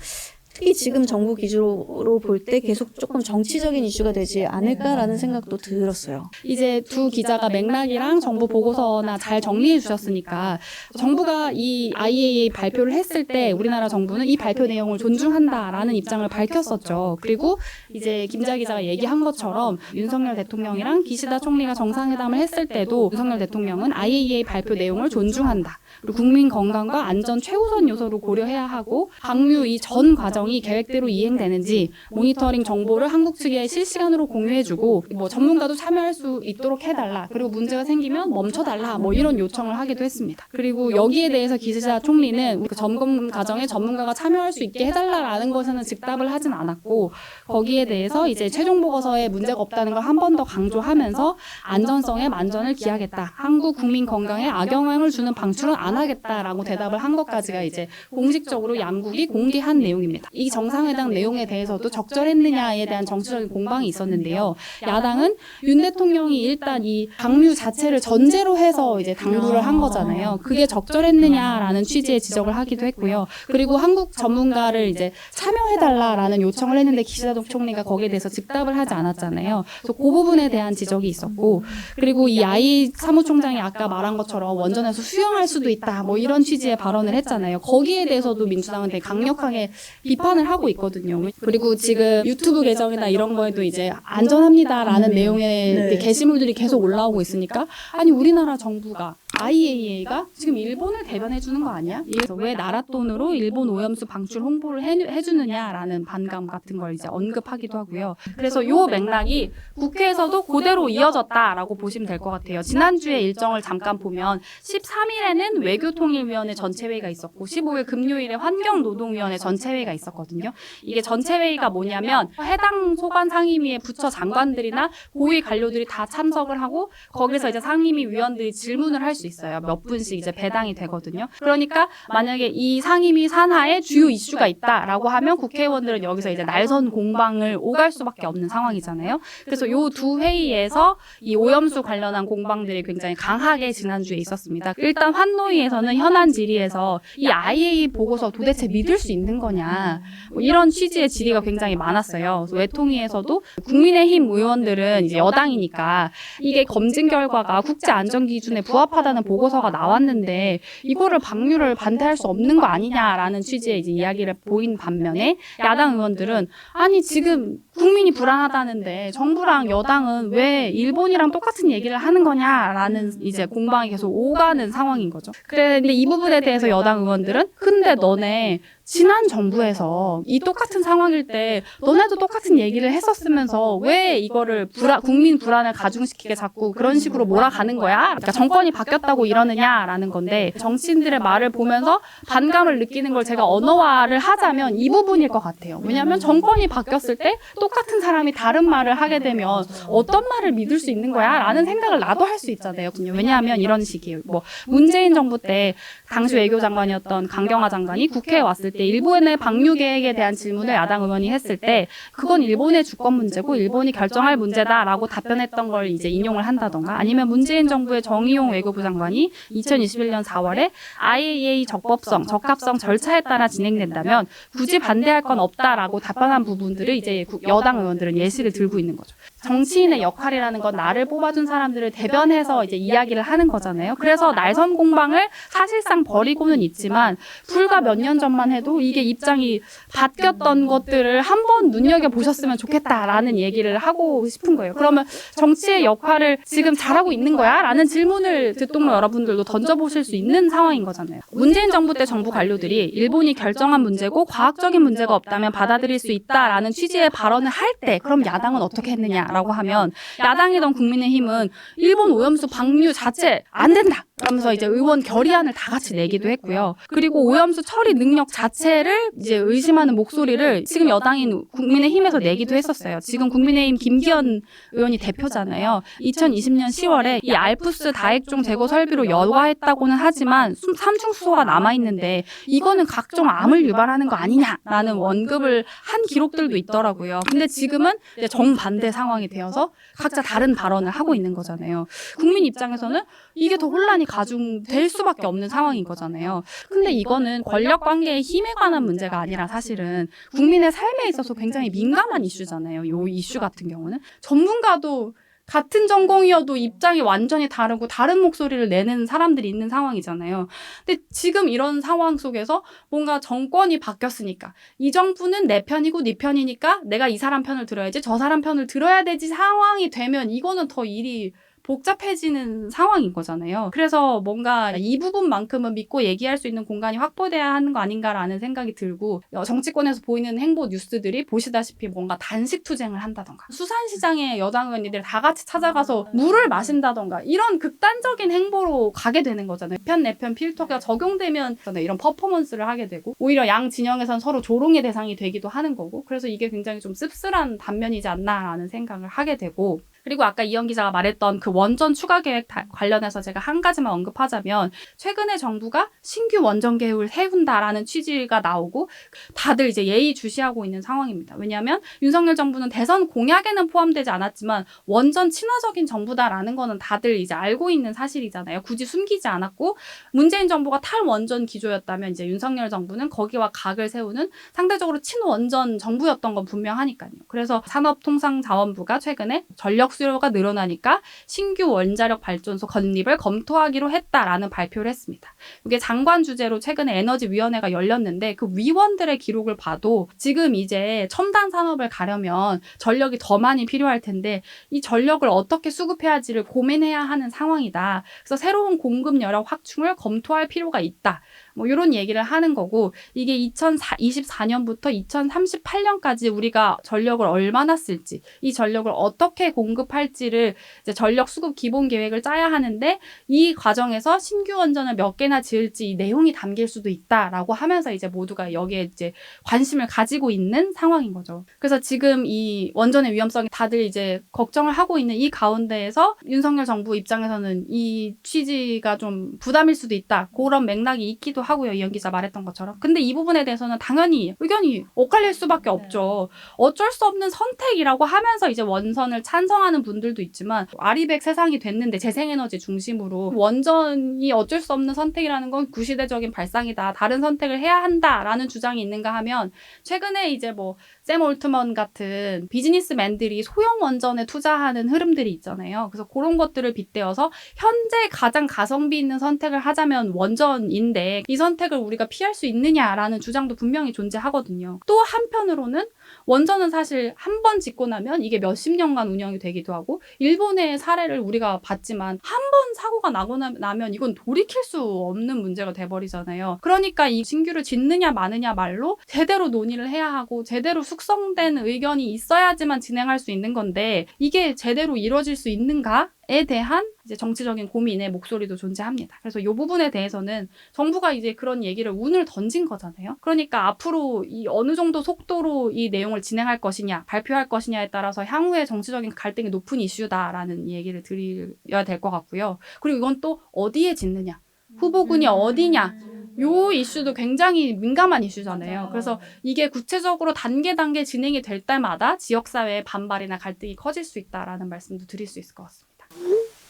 특히 지금 정부 기준으로 볼 때 계속 조금 정치적인 이슈가 되지 않을까라는 생각도 들었어요. 이제 두 기자가 맥락이랑 정부 보고서나 잘 정리해 주셨으니까 정부가 이 IAEA 발표를 했을 때 우리나라 정부는 이 발표 내용을 존중한다라는 입장을 밝혔었죠. 그리고 이제 김자 기자가 얘기한 것처럼 윤석열 대통령이랑 기시다 총리가 정상회담을 했을 때도 윤석열 대통령은 IAEA 발표 내용을 존중한다. 그리고 국민 건강과 안전 최우선 요소로 고려해야 하고 방류 이 전 과정이 계획대로 이행되는지 모니터링 정보를 한국 측에 실시간으로 공유해주고 뭐 전문가도 참여할 수 있도록 해달라. 그리고 문제가 생기면 멈춰달라. 뭐 이런 요청을 하기도 했습니다. 그리고 여기에 대해서 기시다 총리는 그 점검 과정에 전문가가 참여할 수 있게 해달라라는 것에는 즉답을 하진 않았고 거기에 대해서 이제 최종 보고서에 문제가 없다는 걸 한 번 더 강조하면서 안전성에 만전을 기하겠다. 한국 국민 건강에 악영향을 주는 방출은 안 하겠다라고 대답을 한 것까지가 이제 공식적으로 양국이 공개한 내용입니다. 이 정상회담 내용에 대해서도 적절했느냐에 대한 정치적인 공방이 있었는데요. 야당은 윤 대통령이 일단 이 방류 자체를 전제로 해서 이제 당부를 한 거잖아요. 그게 적절했느냐라는 취지의 지적을 하기도 했고요. 그리고 한국 전문가를 이제 참여해달라라는 요청을 했는데 기시다 총리가 거기에 대해서 즉답을 하지 않았잖아요. 그래서 그 부분에 대한 지적이 있었고 그리고 이 아이 사무총장이 아까 말한 것처럼 원전에서 수영할 수도 있다. 뭐 이런 취지의 발언을 했잖아요. 거기에 대해서도 민주당은 되게 강력하게 비판을 하고 있거든요. 그리고 지금 유튜브 계정이나 이런 거에도 이제 안전합니다라는 내용의 게시물들이 계속 올라오고 있으니까 아니 우리나라 정부가 IAEA가 지금 일본을 대변해 주는 거 아니야? 그래서 왜 나라 돈으로 일본 오염수 방출 홍보를 해주느냐라는 반감 같은 걸 이제 언급하기도 하고요. 그래서 요 맥락이 국회에서도 그대로 이어졌다라고 보시면 될 것 같아요. 지난주에 일정을 잠깐 보면 13일에는 외교통일위원회 전체회의가 있었고 15일 금요일에 환경노동위원회 전체회의가 있었거든요. 이게 전체회의가 뭐냐면 해당 소관 상임위의 부처 장관들이나 고위 관료들이 다 참석을 하고 거기서 이제 상임위 위원들이 질문을 할 수 있어요. 몇 분씩 이제 배당이 되거든요. 그러니까 만약에 이 상임위 산하에 주요 이슈가 있다라고 하면 국회의원들은 여기서 이제 날선 공방을 오갈 수밖에 없는 상황이잖아요. 그래서 요 두 회의에서 이 오염수 관련한 공방들이 굉장히 강하게 지난주에 있었습니다. 일단 환노위에서는 현안 질의에서 이 IAEA 보고서 도대체 믿을 수 있는 거냐 뭐 이런 취지의 질의가 굉장히 많았어요. 그래서 외통위에서도 국민의힘 의원들은 이제 여당이니까 이게 검증 결과가 국제 안전 기준에 부합하다는 보고서가 나왔는데 이거를 방류를 반대할 수 없는 거 아니냐라는 취지의 이제 이야기를 보인 반면에 야당 의원들은 아니 지금 국민이 불안하다는데 정부랑 여당은 왜 일본이랑 똑같은 얘기를 하는 거냐라는 이제 공방이 계속 오가는 상황인 거죠. 그런데 이 부분에 대해서 여당 의원들은 근데 너네 지난 정부에서 이 똑같은 상황일 때 너네도 똑같은 얘기를 했었으면서 왜 이거를 국민 불안을 가중시키게 자꾸 그런 식으로 몰아가는 거야? 그러니까 정권이 바뀌었다고 이러느냐라는 건데 정치인들의 말을 보면서 반감을 느끼는 걸 제가 언어화를 하자면 이 부분일 것 같아요. 왜냐하면 정권이 바뀌었을 때 똑같은 사람이 다른 말을 하게 되면 어떤 말을 믿을 수 있는 거야? 라는 생각을 나도 할 수 있잖아요. 왜냐하면 이런 식이에요. 뭐 문재인 정부 때 당시 외교장관이었던 강경화 장관이 국회에 왔을 때 일본의 방류 계획에 대한 질문을 야당 의원이 했을 때 그건 일본의 주권 문제고 일본이 결정할 문제다라고 답변했던 걸 이제 인용을 한다던가 아니면 문재인 정부의 정의용 외교부 장관이 2021년 4월에 IAEA 적법성, 적합성 절차에 따라 진행된다면 굳이 반대할 건 없다라고 답변한 부분들을 이제 여당 의원들은 예시를 들고 있는 거죠. 정치인의 역할이라는 건 나를 뽑아준 사람들을 대변해서 이제 이야기를 하는 거잖아요. 그래서 날선 공방을 사실상 버리고는 있지만 불과 몇 년 전만 해도 이게 입장이 바뀌었던 것들을 한번 눈여겨보셨으면 좋겠다라는 얘기를 하고 싶은 거예요. 그러면 정치의 역할을 지금 잘하고 있는 거야? 라는 질문을 듣동무 여러분들도 던져보실 수 있는 상황인 거잖아요. 문재인 정부 때 정부 관료들이 일본이 결정한 문제고 과학적인 문제가 없다면 받아들일 수 있다라는 취지의 발언을 할 때 그럼 야당은 어떻게 했느냐 되냐라고 하면 야당이던 국민의힘은 일본 오염수 방류 자체 안 된다. 그러면서 이제 의원 결의안을 다 같이 내기도 했고요. 그리고 오염수 처리 능력 자체를 이제 의심하는 목소리를 지금 여당인 국민의힘에서 내기도 했었어요. 지금 국민의힘 김기현 의원이 대표잖아요. 2020년 10월에 이 알프스 다액종 제거 설비로 여과했다고는 하지만 삼중수소가 남아있는데 이거는 각종 암을 유발하는 거 아니냐라는 원급을 한 기록들도 있더라고요. 근데 지금은 이제 정반대 상황이 되어서 각자 다른 발언을 하고 있는 거잖아요. 국민 입장에서는 이게 더 혼란이 가중될 수밖에 없는 상황인 거잖아요. 근데 이거는 권력 관계의 힘에 관한 문제가 아니라 사실은 국민의 삶에 있어서 굉장히 민감한 이슈잖아요. 요 이슈 같은 경우는 전문가도 같은 전공이어도 입장이 완전히 다르고 다른 목소리를 내는 사람들이 있는 상황이잖아요. 근데 지금 이런 상황 속에서 뭔가 정권이 바뀌었으니까 이 정부는 내 편이고 네 편이니까 내가 이 사람 편을 들어야지 저 사람 편을 들어야 되지 상황이 되면 이거는 더 일이 복잡해지는 상황인 거잖아요. 그래서 뭔가 이 부분만큼은 믿고 얘기할 수 있는 공간이 확보돼야 하는 거 아닌가라는 생각이 들고 정치권에서 보이는 행보 뉴스들이 보시다시피 뭔가 단식 투쟁을 한다던가 수산시장에 여당 의원님들 다 같이 찾아가서 물을 마신다던가 이런 극단적인 행보로 가게 되는 거잖아요. 내 편 필터가 적용되면 이런 퍼포먼스를 하게 되고 오히려 양 진영에선 서로 조롱의 대상이 되기도 하는 거고 그래서 이게 굉장히 좀 씁쓸한 단면이지 않나라는 생각을 하게 되고 그리고 아까 이현 기자가 말했던 그 원전 추가 계획 관련해서 제가 한 가지만 언급하자면 최근에 정부가 신규 원전 계획을 세운다라는 취지가 나오고 다들 이제 예의주시하고 있는 상황입니다. 왜냐하면 윤석열 정부는 대선 공약에는 포함되지 않았지만 원전 친화적인 정부다라는 거는 다들 이제 알고 있는 사실이잖아요. 굳이 숨기지 않았고 문재인 정부가 탈원전 기조였다면 이제 윤석열 정부는 거기와 각을 세우는 상대적으로 친원전 정부였던 건 분명하니까요. 그래서 산업통상자원부가 최근에 전력 수요가 늘어나니까 신규 원자력 발전소 건립을 검토하기로 했다라는 발표를 했습니다. 이게 장관 주재로 최근에 에너지위원회가 열렸는데 그 위원들의 기록을 봐도 지금 이제 첨단 산업을 가려면 전력이 더 많이 필요할 텐데 이 전력을 어떻게 수급해야지를 고민해야 하는 상황이다. 그래서 새로운 공급 여력 확충을 검토할 필요가 있다. 뭐 이런 얘기를 하는 거고 이게 2024년부터 2038년까지 우리가 전력을 얼마나 쓸지 이 전력을 어떻게 공급할지를 이제 전력 수급 기본 계획을 짜야 하는데 이 과정에서 신규 원전을 몇 개나 지을지 이 내용이 담길 수도 있다라고 하면서 이제 모두가 여기에 이제 관심을 가지고 있는 상황인 거죠. 그래서 지금 이 원전의 위험성이 다들 이제 걱정을 하고 있는 이 가운데에서 윤석열 정부 입장에서는 이 취지가 좀 부담일 수도 있다. 그런 맥락이 있기도 하고요. 이현 기자 말했던 것처럼. 근데 이 부분에 대해서는 당연히 의견이 엇갈릴 수밖에 없죠. 어쩔 수 없는 선택이라고 하면서 이제 원선을 찬성하는 분들도 있지만 아리백 세상이 됐는데 재생에너지 중심으로 원전이 어쩔 수 없는 선택이라는 건 구시대적인 발상이다. 다른 선택을 해야 한다라는 주장이 있는가 하면 최근에 이제 뭐 샘 올트먼 같은 비즈니스맨들이 소형 원전에 투자하는 흐름들이 있잖아요. 그래서 그런 것들을 빗대어서 현재 가장 가성비 있는 선택을 하자면 원전인데 이 선택을 우리가 피할 수 있느냐라는 주장도 분명히 존재하거든요. 또 한편으로는 원전은 사실 한 번 짓고 나면 이게 몇십 년간 운영이 되기도 하고 일본의 사례를 우리가 봤지만 한 번 사고가 나고 나면 이건 돌이킬 수 없는 문제가 돼버리잖아요. 그러니까 이 신규를 짓느냐 마느냐 말로 제대로 논의를 해야 하고 제대로 숙성된 의견이 있어야지만 진행할 수 있는 건데 이게 제대로 이루어질 수 있는가에 대한 이제 정치적인 고민의 목소리도 존재합니다. 그래서 이 부분에 대해서는 정부가 이제 그런 얘기를 운을 던진 거잖아요. 그러니까 앞으로 이 어느 정도 속도로 이 내용을 진행할 것이냐, 발표할 것이냐에 따라서 향후에 정치적인 갈등이 높은 이슈다라는 얘기를 드려야 될 것 같고요. 그리고 이건 또 어디에 짓느냐, 후보군이 어디냐, 요 이슈도 굉장히 민감한 이슈잖아요. 그래서 이게 구체적으로 단계 진행이 될 때마다 지역사회의 반발이나 갈등이 커질 수 있다라는 말씀도 드릴 수 있을 것 같습니다.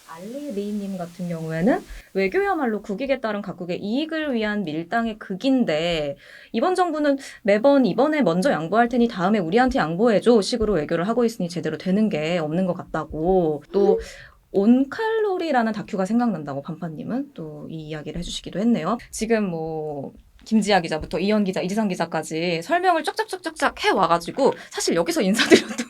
알리리님 같은 경우에는 외교야말로 국익에 따른 각국의 이익을 위한 밀당의 극인데 이번 정부는 매번 이번에 먼저 양보할 테니 다음에 우리한테 양보해줘 식으로 외교를 하고 있으니 제대로 되는 게 없는 것 같다고 또 온칼로리라는 다큐가 생각난다고 반파님은 또 이 이야기를 해주시기도 했네요. 지금 뭐 김지아 기자부터 이현 기자, 이지상 기자까지 설명을 쫙쫙쫙쫙 해와가지고 사실 여기서 인사드려도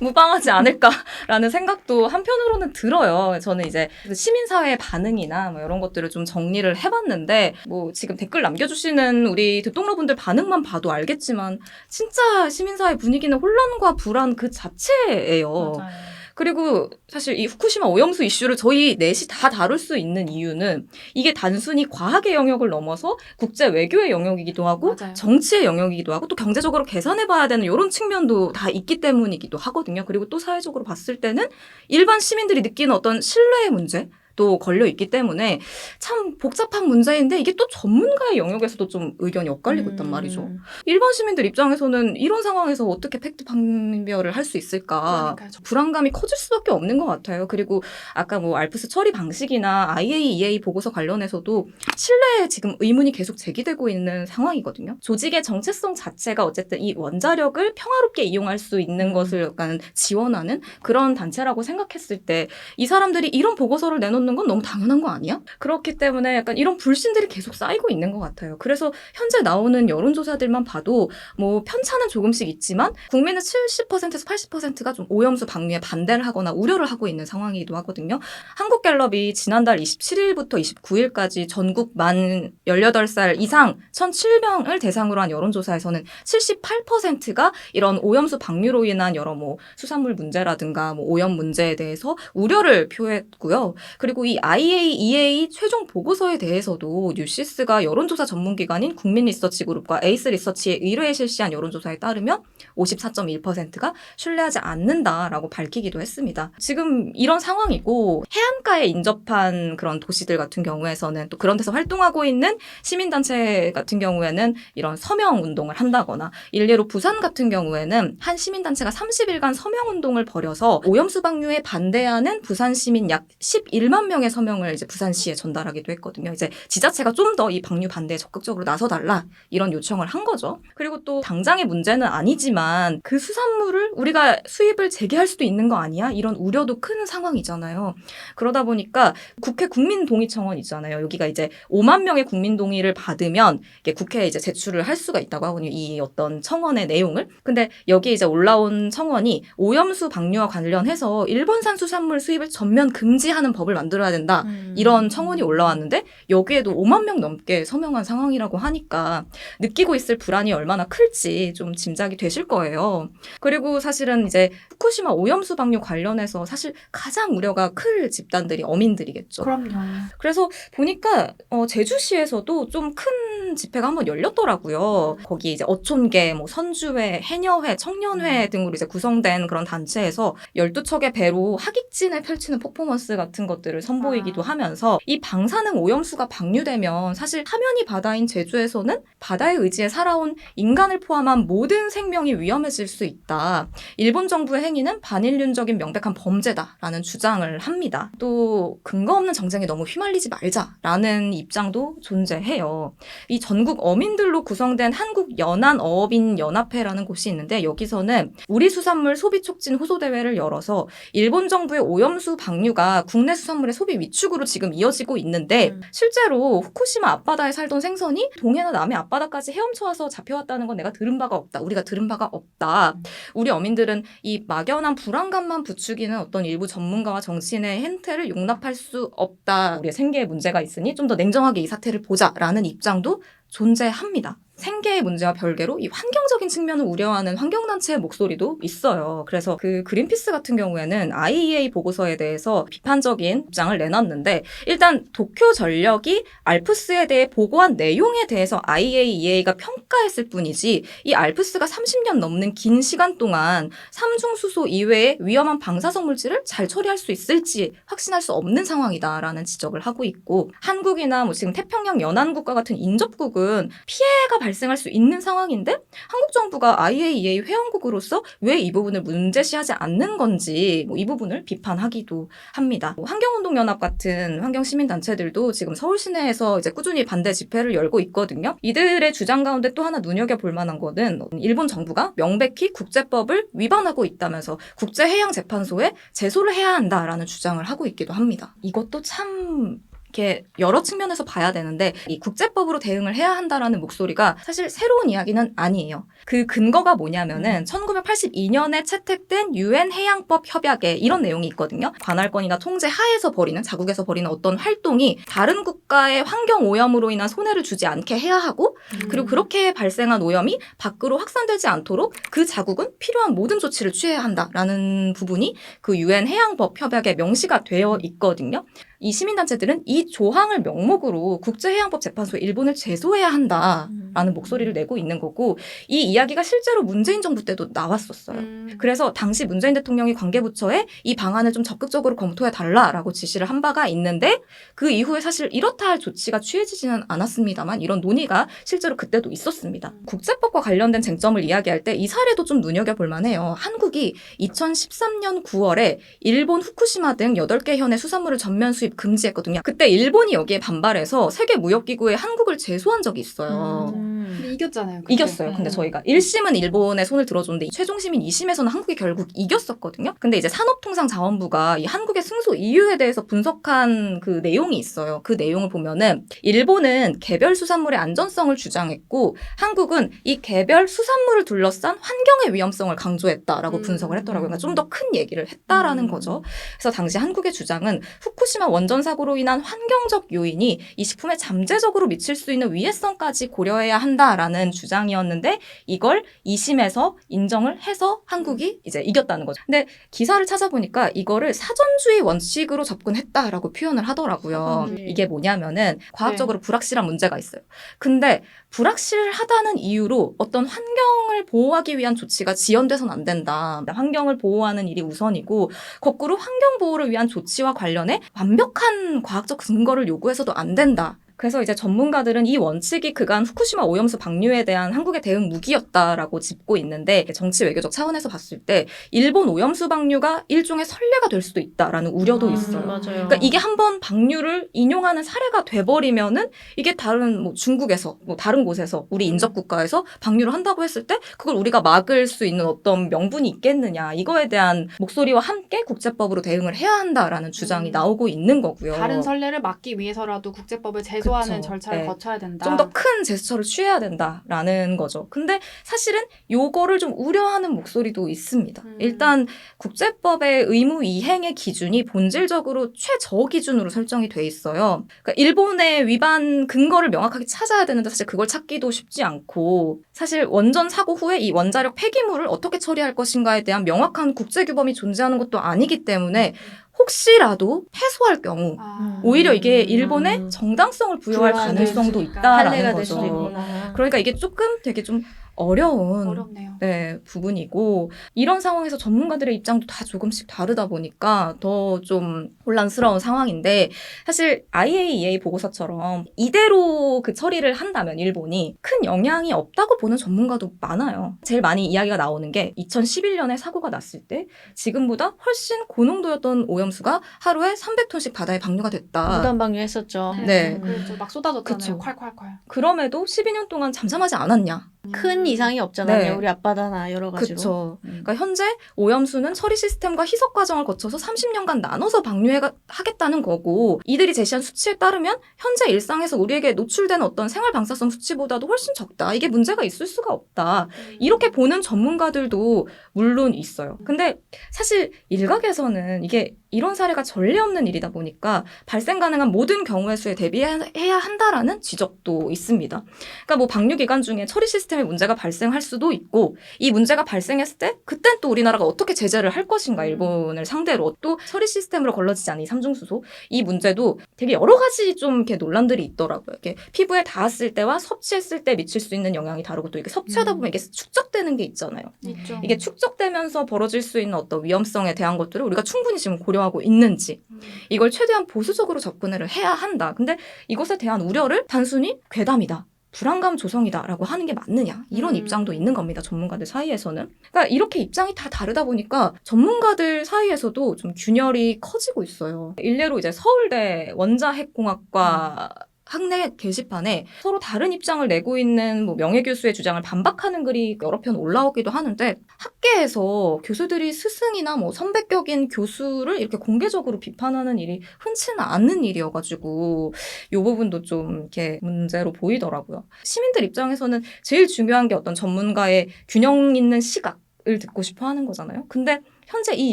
무방하지 않을까라는 생각도 한편으로는 들어요. 저는 이제 시민사회의 반응이나 뭐 이런 것들을 좀 정리를 해봤는데 뭐 지금 댓글 남겨주시는 우리 듣동러분들 반응만 봐도 알겠지만 진짜 시민사회 분위기는 혼란과 불안 그 자체예요. 맞아요. 그리고 사실 이 후쿠시마 오염수 이슈를 저희 넷이 다 다룰 수 있는 이유는 이게 단순히 과학의 영역을 넘어서 국제 외교의 영역이기도 하고 맞아요. 정치의 영역이기도 하고 또 경제적으로 계산해봐야 되는 이런 측면도 다 있기 때문이기도 하거든요. 그리고 또 사회적으로 봤을 때는 일반 시민들이 느끼는 어떤 신뢰의 문제 도 걸려 있기 때문에 참 복잡한 문제인데 이게 또 전문가의 영역에서도 좀 의견이 엇갈리고 있단 말이죠. 일반 시민들 입장에서는 이런 상황에서 어떻게 팩트 판별을 할 수 있을까? 그러니까요. 불안감이 커질 수밖에 없는 것 같아요. 그리고 아까 뭐 알프스 처리 방식이나 IAEA 보고서 관련해서도 신뢰에 지금 의문이 계속 제기되고 있는 상황이거든요. 조직의 정체성 자체가 어쨌든 이 원자력을 평화롭게 이용할 수 있는 것을 약간 지원하는 그런 단체라고 생각했을 때 이 사람들이 이런 보고서를 내놓는 건 너무 당연한 거 아니야? 그렇기 때문에 약간 이런 불신들이 계속 쌓이고 있는 것 같아요. 그래서 현재 나오는 여론조사들만 봐도 뭐 편차는 조금씩 있지만 국민의 70%에서 80%가 좀 오염수 방류에 반대를 하거나 우려를 하고 있는 상황이기도 하거든요. 한국갤럽이 지난달 27일부터 29일까지 전국 만 18살 이상 1,007명을 대상으로 한 여론조사에서는 78%가 이런 오염수 방류로 인한 여러 뭐 수산물 문제라든가 뭐 오염 문제에 대해서 우려를 표했고요. 그리고 이 IAEA 최종 보고서에 대해서도 뉴시스가 여론조사 전문기관인 국민리서치그룹과 에이스 리서치의 의뢰에 실시한 여론조사에 따르면 54.1%가 신뢰하지 않는다라고 밝히기도 했습니다. 지금 이런 상황이고 해안가에 인접한 그런 도시들 같은 경우에서는 또 그런 데서 활동하고 있는 시민단체 같은 경우에는 이런 서명운동을 한다거나 일례로 부산 같은 경우에는 한 시민단체가 30일간 서명운동을 벌여서 오염수 방류에 반대하는 부산 시민 약 11만 명의 서명을 이제 부산시에 전달하기도 했거든요. 이제 지자체가 좀 더 이 방류 반대에 적극적으로 나서달라 이런 요청을 한 거죠. 그리고 또 당장의 문제는 아니지만 그 수산물을 우리가 수입을 재개할 수도 있는 거 아니야? 이런 우려도 큰 상황이잖아요. 그러다 보니까 국회 국민동의청원 있잖아요. 여기가 이제 5만 명의 국민동의를 받으면 이게 국회에 이제 제출을 할 수가 있다고 하거든요. 이 어떤 청원의 내용을. 근데 여기에 이제 올라온 청원이 오염수 방류와 관련해서 일본산 수산물 수입을 전면 금지하는 법을 만들어야 된다. 이런 청원이 올라왔는데 여기에도 5만 명 넘게 서명한 상황이라고 하니까 느끼고 있을 불안이 얼마나 클지 좀 짐작이 되실 거예요. 그리고 사실은 이제 후쿠시마 오염수 방류 관련해서 사실 가장 우려가 클 집단들이 어민들이겠죠. 그럼요. 그래서 보니까 제주시에서도 좀 큰 집회가 한번 열렸더라고요. 거기 이제 어촌계, 뭐 선주회, 해녀회, 청년회 등으로 이제 구성된 그런 단체에서 12척의 배로 하객진을 펼치는 퍼포먼스 같은 것들을 선보이기도 하면서 이 방사능 오염수가 방류되면 사실 하면이 바다인 제주에서는 바다의 의지에 살아온 인간을 포함한 모든 생명이 위험해질 수 있다. 일본 정부의 행위는 반인륜적인 명백한 범죄다라는 주장을 합니다. 또 근거 없는 정쟁에 너무 휘말리지 말자라는 입장도 존재해요. 이 전국 어민들로 구성된 한국연안어업인연합회라는 곳이 있는데 여기서는 우리 수산물 소비 촉진 호소대회를 열어서 일본 정부의 오염수 방류가 국내 수산물의 소비 위축으로 지금 이어지고 있는데 실제로 후쿠시마 앞바다에 살던 생선이 동해나 남해 앞바다까지 헤엄쳐와서 잡혀왔다는 건 내가 들은 바가 없다. 우리가 들은 바가 없다. 우리 어민들은 이 막연한 불안감만 부추기는 어떤 일부 전문가와 정치인의 행태를 용납할 수 없다. 우리의 생계에 문제가 있으니 좀 더 냉정하게 이 사태를 보자라는 입장도 존재합니다. 생계의 문제와 별개로 이 환경적인 측면을 우려하는 환경단체의 목소리도 있어요. 그래서 그 그린피스 같은 경우에는 IEA 보고서에 대해서 비판적인 입장을 내놨는데 일단 도쿄전력이 알프스에 대해 보고한 내용에 대해서 IAEA가 평가했을 뿐이지 이 알프스가 30년 넘는 긴 시간 동안 삼중수소 이외의 위험한 방사성 물질을 잘 처리할 수 있을지 확신할 수 없는 상황이다라는 지적을 하고 있고 한국이나 뭐 지금 태평양 연안국가 같은 인접국은 피해가 발생할 수 있는 상황인데 한국 정부가 IAEA 회원국으로서 왜 이 부분을 문제시하지 않는 건지 이 부분을 비판하기도 합니다. 환경운동연합 같은 환경시민단체들도 지금 서울 시내에서 이제 꾸준히 반대 집회를 열고 있거든요. 이들의 주장 가운데 또 하나 눈여겨볼 만한 거는 일본 정부가 명백히 국제법을 위반하고 있다면서 국제해양재판소에 제소를 해야 한다라는 주장을 하고 있기도 합니다. 이것도 참 이렇게 여러 측면에서 봐야 되는데 이 국제법으로 대응을 해야 한다라는 목소리가 사실 새로운 이야기는 아니에요. 그 근거가 뭐냐면은 1982년에 채택된 유엔 해양법 협약에 이런 내용이 있거든요. 관할권이나 통제 하에서 벌이는 자국에서 벌이는 어떤 활동이 다른 국가의 환경 오염으로 인한 손해를 주지 않게 해야 하고 그리고 그렇게 발생한 오염이 밖으로 확산되지 않도록 그 자국은 필요한 모든 조치를 취해야 한다라는 부분이 그 유엔 해양법 협약에 명시가 되어 있거든요. 이 시민단체들은 이 조항을 명목으로 국제해양법재판소에 일본을 제소해야 한다라는 목소리를 내고 있는 거고 이 이야기가 실제로 문재인 정부 때도 나왔었어요. 그래서 당시 문재인 대통령이 관계부처에 이 방안을 좀 적극적으로 검토해달라라고 지시를 한 바가 있는데 그 이후에 사실 이렇다 할 조치가 취해지지는 않았습니다만 이런 논의가 실제로 그때도 있었습니다. 국제법과 관련된 쟁점을 이야기할 때 이 사례도 좀 눈여겨볼 만해요. 한국이 2013년 9월에 일본 후쿠시마 등 8개 현의 수산물을 전면 수입 금지했거든요. 그때 일본이 여기에 반발해서 세계무역기구에 한국을 제소한 적이 있어요. 근데 이겼잖아요. 그때. 이겼어요. 근데 저희가 1심은 일본에 손을 들어줬는데 최종심인 2심에서는 한국이 결국 이겼었거든요. 근데 이제 산업통상자원부가 이 한국의 승소 이유에 대해서 분석한 그 내용이 있어요. 그 내용을 보면은 일본은 개별 수산물의 안전성을 주장했고 한국은 이 개별 수산물을 둘러싼 환경의 위험성을 강조했다라고 분석을 했더라고요. 그러니까 좀 더 큰 얘기를 했다라는 거죠. 그래서 당시 한국의 주장은 후쿠시마 원전 사고로 인한 환경적 요인이 이 식품에 잠재적으로 미칠 수 있는 위해성까지 고려해야 한다라는 주장이었는데 이걸 2심에서 인정을 해서 한국이 이제 이겼다는 거죠. 근데 기사를 찾아보니까 이거를 사전주의 원칙으로 접근했다라고 표현을 하더라고요. 이게 뭐냐면은 과학적으로 불확실한 문제가 있어요. 근데 불확실하다는 이유로 어떤 환경을 보호하기 위한 조치가 지연돼서는 안 된다. 환경을 보호하는 일이 우선이고 거꾸로 환경 보호를 위한 조치와 관련해 완벽한 과학적 근거를 요구해서도 안 된다. 그래서 이제 전문가들은 이 원칙이 그간 후쿠시마 오염수 방류에 대한 한국의 대응 무기였다라고 짚고 있는데 정치 외교적 차원에서 봤을 때 일본 오염수 방류가 일종의 선례가 될 수도 있다라는 우려도 있어요. 맞아요. 그러니까 이게 한번 방류를 인용하는 사례가 돼버리면은 이게 다른 뭐 중국에서 뭐 다른 곳에서 우리 인접 국가에서 방류를 한다고 했을 때 그걸 우리가 막을 수 있는 어떤 명분이 있겠느냐 이거에 대한 목소리와 함께 국제법으로 대응을 해야 한다라는 주장이 나오고 있는 거고요. 다른 선례를 막기 위해서라도 국제법을 제소하는 그쵸. 절차를 네. 거쳐야 된다. 좀 더 큰 제스처를 취해야 된다라는 거죠. 근데 사실은 요거를 좀 우려하는 목소리도 있습니다. 일단 국제법의 의무 이행의 기준이 본질적으로 최저 기준으로 설정이 돼 있어요. 그러니까 일본의 위반 근거를 명확하게 찾아야 되는데 사실 그걸 찾기도 쉽지 않고 사실 원전 사고 후에 이 원자력 폐기물을 어떻게 처리할 것인가에 대한 명확한 국제규범이 존재하는 것도 아니기 때문에 혹시라도 패소할 경우 오히려 이게 일본에 정당성을 부여할 가능성도 있다라는 판례가 될 수도 거죠. 있구나. 그러니까 이게 조금 되게 좀 어려운 어렵네요. 네, 부분이고 이런 상황에서 전문가들의 입장도 다 조금씩 다르다 보니까 더 좀 혼란스러운 상황인데 사실 IAEA 보고서처럼 이대로 그 처리를 한다면 일본이 큰 영향이 없다고 보는 전문가도 많아요. 제일 많이 이야기가 나오는 게 2011년에 사고가 났을 때 지금보다 훨씬 고농도였던 오염수가 하루에 300톤씩 바다에 방류가 됐다. 무단 방류했었죠. 네. 그렇죠. 막 쏟아졌잖아요. 그쵸. 콸콸콸. 그럼에도 12년 동안 잠잠하지 않았냐. 큰 이상이 없잖아요. 네. 우리 앞바다나 여러 가지로. 그렇죠. 그러니까 현재 오염수는 처리 시스템과 희석 과정을 거쳐서 30년간 나눠서 방류하겠다는 거고 이들이 제시한 수치에 따르면 현재 일상에서 우리에게 노출되는 어떤 생활 방사성 수치보다도 훨씬 적다. 이게 문제가 있을 수가 없다. 이렇게 보는 전문가들도 물론 있어요. 근데 사실 일각에서는 이게 이런 사례가 전례 없는 일이다 보니까 발생 가능한 모든 경우의 수에 대비해야 한다라는 지적도 있습니다. 그러니까 뭐 방류 기간 중에 처리 시스템에 문제가 발생할 수도 있고 이 문제가 발생했을 때 그땐 또 우리나라가 어떻게 제재를 할 것인가 일본을 상대로 또 처리 시스템으로 걸러지지 않는 이 삼중수소 이 문제도 되게 여러 가지 좀 이렇게 논란들이 있더라고요. 이렇게 피부에 닿았을 때와 섭취했을 때 미칠 수 있는 영향이 다르고 또 이게 섭취하다 보면 이게 축적되는 게 있잖아요. 있죠. 이게 축적되면서 벌어질 수 있는 어떤 위험성에 대한 것들을 우리가 충분히 지금 고려하고 있는지 이걸 최대한 보수적으로 접근을 해야 한다. 근데 이것에 대한 우려를 단순히 괴담이다. 불안감 조성이다라고 하는 게 맞느냐 이런 입장도 있는 겁니다. 전문가들 사이에서는. 그러니까 이렇게 입장이 다 다르다 보니까 전문가들 사이에서도 좀 균열이 커지고 있어요. 일례로 이제 서울대 원자핵공학과 학내 게시판에 서로 다른 입장을 내고 있는 뭐 명예교수의 주장을 반박하는 글이 여러 편 올라오기도 하는데 학계에서 교수들이 스승이나 뭐 선배격인 교수를 이렇게 공개적으로 비판하는 일이 흔치는 않은 일이어가지고 이 부분도 좀 이렇게 문제로 보이더라고요. 시민들 입장에서는 제일 중요한 게 어떤 전문가의 균형 있는 시각을 듣고 싶어 하는 거잖아요. 근데 현재 이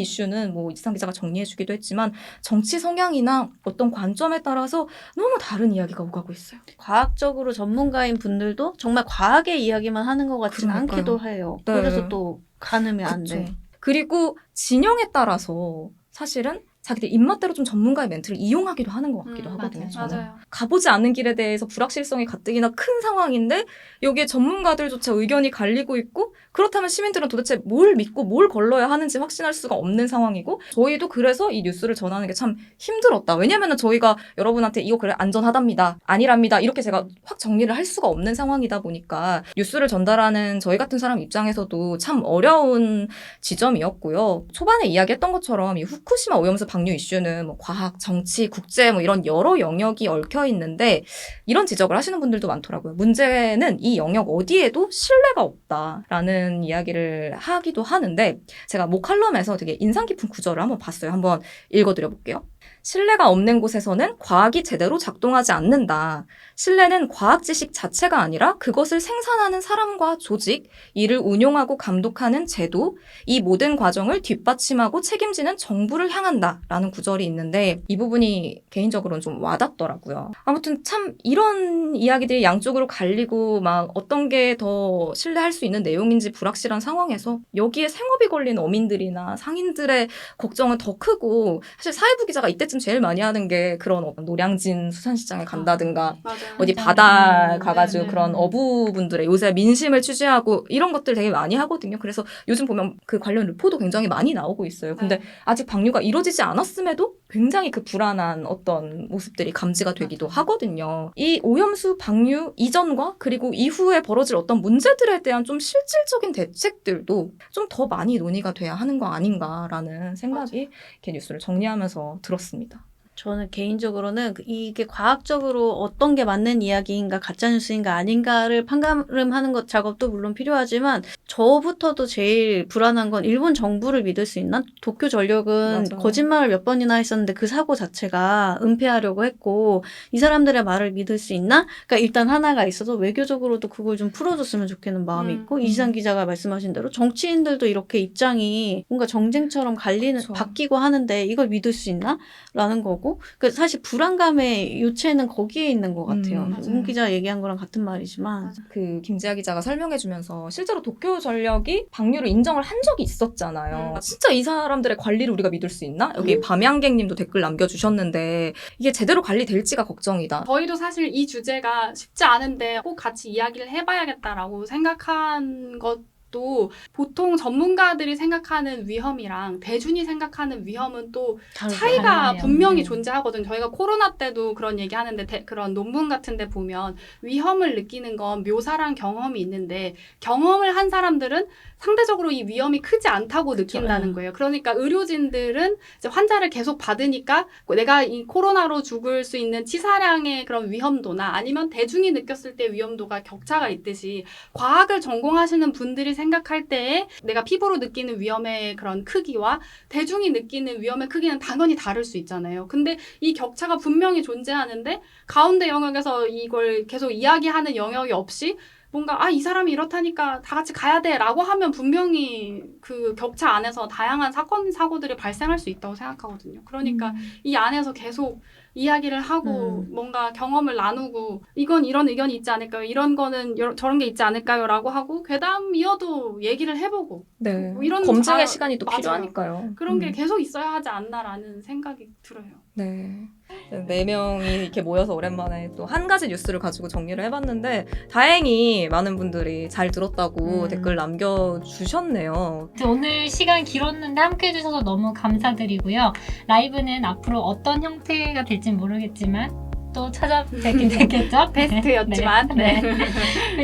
이슈는 뭐 이지상 기자가 정리해주기도 했지만 정치 성향이나 어떤 관점에 따라서 너무 다른 이야기가 오가고 있어요. 과학적으로 전문가인 분들도 정말 과학의 이야기만 하는 것 같지는 그러니까요. 않기도 해요. 네. 그래서 또 가늠이 안 그쵸. 돼. 그리고 진영에 따라서 사실은 자기들 입맛대로 좀 전문가의 멘트를 이용하기도 하는 것 같기도 하거든요. 맞아요. 저는. 맞아요. 가보지 않는 길에 대해서 불확실성이 가뜩이나 큰 상황인데 여기에 전문가들조차 의견이 갈리고 있고 그렇다면 시민들은 도대체 뭘 믿고 뭘 걸러야 하는지 확신할 수가 없는 상황이고 저희도 그래서 이 뉴스를 전하는 게 참 힘들었다. 왜냐면은 저희가 여러분한테 이거 그래 안전하답니다. 아니랍니다. 이렇게 제가 확 정리를 할 수가 없는 상황이다 보니까 뉴스를 전달하는 저희 같은 사람 입장에서도 참 어려운 지점이었고요. 초반에 이야기했던 것처럼 이 후쿠시마 오염수 방류 이슈는 뭐 과학, 정치, 국제 뭐 이런 여러 영역이 얽혀 있는데 이런 지적을 하시는 분들도 많더라고요. 문제는 이 영역 어디에도 신뢰가 없다라는 이야기를 하기도 하는데 제가 모 칼럼에서 되게 인상 깊은 구절을 한번 봤어요. 한번 읽어드려볼게요. 신뢰가 없는 곳에서는 과학이 제대로 작동하지 않는다. 신뢰는 과학 지식 자체가 아니라 그것을 생산하는 사람과 조직, 이를 운용하고 감독하는 제도, 이 모든 과정을 뒷받침하고 책임지는 정부를 향한다. 라는 구절이 있는데 이 부분이 개인적으로는 좀 와닿더라고요. 아무튼 참 이런 이야기들이 양쪽으로 갈리고 막 어떤 게 더 신뢰할 수 있는 내용인지 불확실한 상황에서 여기에 생업이 걸린 어민들이나 상인들의 걱정은 더 크고 사실 사회부 기자가 이때쯤 제일 많이 하는 게 그런 노량진 수산시장에 간다든가 맞아요. 어디 바다 가가지고 네, 네. 그런 어부분들의 요새 민심을 취재하고 이런 것들 되게 많이 하거든요. 그래서 요즘 보면 그 관련 르포도 굉장히 많이 나오고 있어요. 근데 아직 방류가 이루어지지 않았음에도 굉장히 그 불안한 어떤 모습들이 감지가 되기도 하거든요. 이 오염수 방류 이전과 그리고 이후에 벌어질 어떤 문제들에 대한 좀 실질적인 대책들도 좀 더 많이 논의가 돼야 하는 거 아닌가라는 생각이 이렇게 뉴스를 정리하면서 들었습니다. 저는 개인적으로는 이게 과학적으로 어떤 게 맞는 이야기인가 가짜뉴스인가 아닌가를 판가름하는 것 작업도 물론 필요하지만 저부터도 제일 불안한 건 일본 정부를 믿을 수 있나? 도쿄 전력은 맞아. 거짓말을 몇 번이나 했었는데 그 사고 자체가 은폐하려고 했고 이 사람들의 말을 믿을 수 있나? 그러니까 일단 하나가 있어서 외교적으로도 그걸 좀 풀어줬으면 좋겠는 마음이 있고 이지상 기자가 말씀하신 대로 정치인들도 이렇게 입장이 뭔가 정쟁처럼 갈리는 그쵸. 바뀌고 하는데 이걸 믿을 수 있나? 라는 거고 그 사실 불안감의 요체는 거기에 있는 것 같아요. 맞아요. 문 기자 얘기한 거랑 같은 말이지만 그 김지아 기자가 설명해주면서 실제로 도쿄 전력이 방류를 인정을 한 적이 있었잖아요. 진짜 이 사람들의 관리를 우리가 믿을 수 있나? 여기 밤양갱님도 댓글 남겨주셨는데 이게 제대로 관리될지가 걱정이다. 저희도 사실 이 주제가 쉽지 않은데 꼭 같이 이야기를 해봐야겠다라고 생각한 것도 보통 전문가들이 생각하는 위험이랑 대중이 생각하는 위험은 또 차이가 다르네요. 분명히 네. 존재하거든요. 저희가 코로나 때도 그런 얘기 하는데 그런 논문 같은 데 보면 위험을 느끼는 건 묘사랑 경험이 있는데 경험을 한 사람들은 상대적으로 이 위험이 크지 않다고 느낀다는 거예요. 그러니까 의료진들은 이제 환자를 계속 받으니까 내가 이 코로나로 죽을 수 있는 치사량의 그런 위험도나 아니면 대중이 느꼈을 때 위험도가 격차가 있듯이 과학을 전공하시는 분들이 생각할 때에 내가 피부로 느끼는 위험의 그런 크기와 대중이 느끼는 위험의 크기는 당연히 다를 수 있잖아요. 근데 이 격차가 분명히 존재하는데 가운데 영역에서 이걸 계속 이야기하는 영역이 없이 뭔가 이 사람이 이렇다니까 다 같이 가야 돼라고 하면 분명히 그 격차 안에서 다양한 사건 사고들이 발생할 수 있다고 생각하거든요. 그러니까 이 안에서 계속 이야기를 하고 뭔가 경험을 나누고 이건 이런 의견이 있지 않을까요? 이런 거는 저런 게 있지 않을까요? 라고 하고 괴담이어도 얘기를 해보고 네. 뭐 이런 검증의 시간이 또 맞아요. 필요하니까요. 그런 게 계속 있어야 하지 않나라는 생각이 들어요. 네. 4명이 이렇게 모여서 오랜만에 또 한 가지 뉴스를 가지고 정리를 해봤는데 다행히 많은 분들이 잘 들었다고 댓글 남겨주셨네요. 오늘 시간 길었는데 함께 해주셔서 너무 감사드리고요. 라이브는 앞으로 어떤 형태가 될진 모르겠지만 또 찾아뵙게 되겠죠? 베스트였지만 네.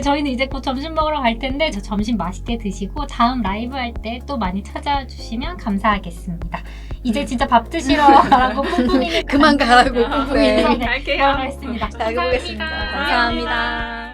저희는 이제 곧 점심 먹으러 갈 텐데 저 점심 맛있게 드시고 다음 라이브 할 때 또 많이 찾아주시면 감사하겠습니다. 이제 진짜 밥 드시러 가라고 뿜뿜이니까 그만 가라고 뿜뿜이 네. 갈게요. 했습니다. 잘 보겠습니다. 감사합니다.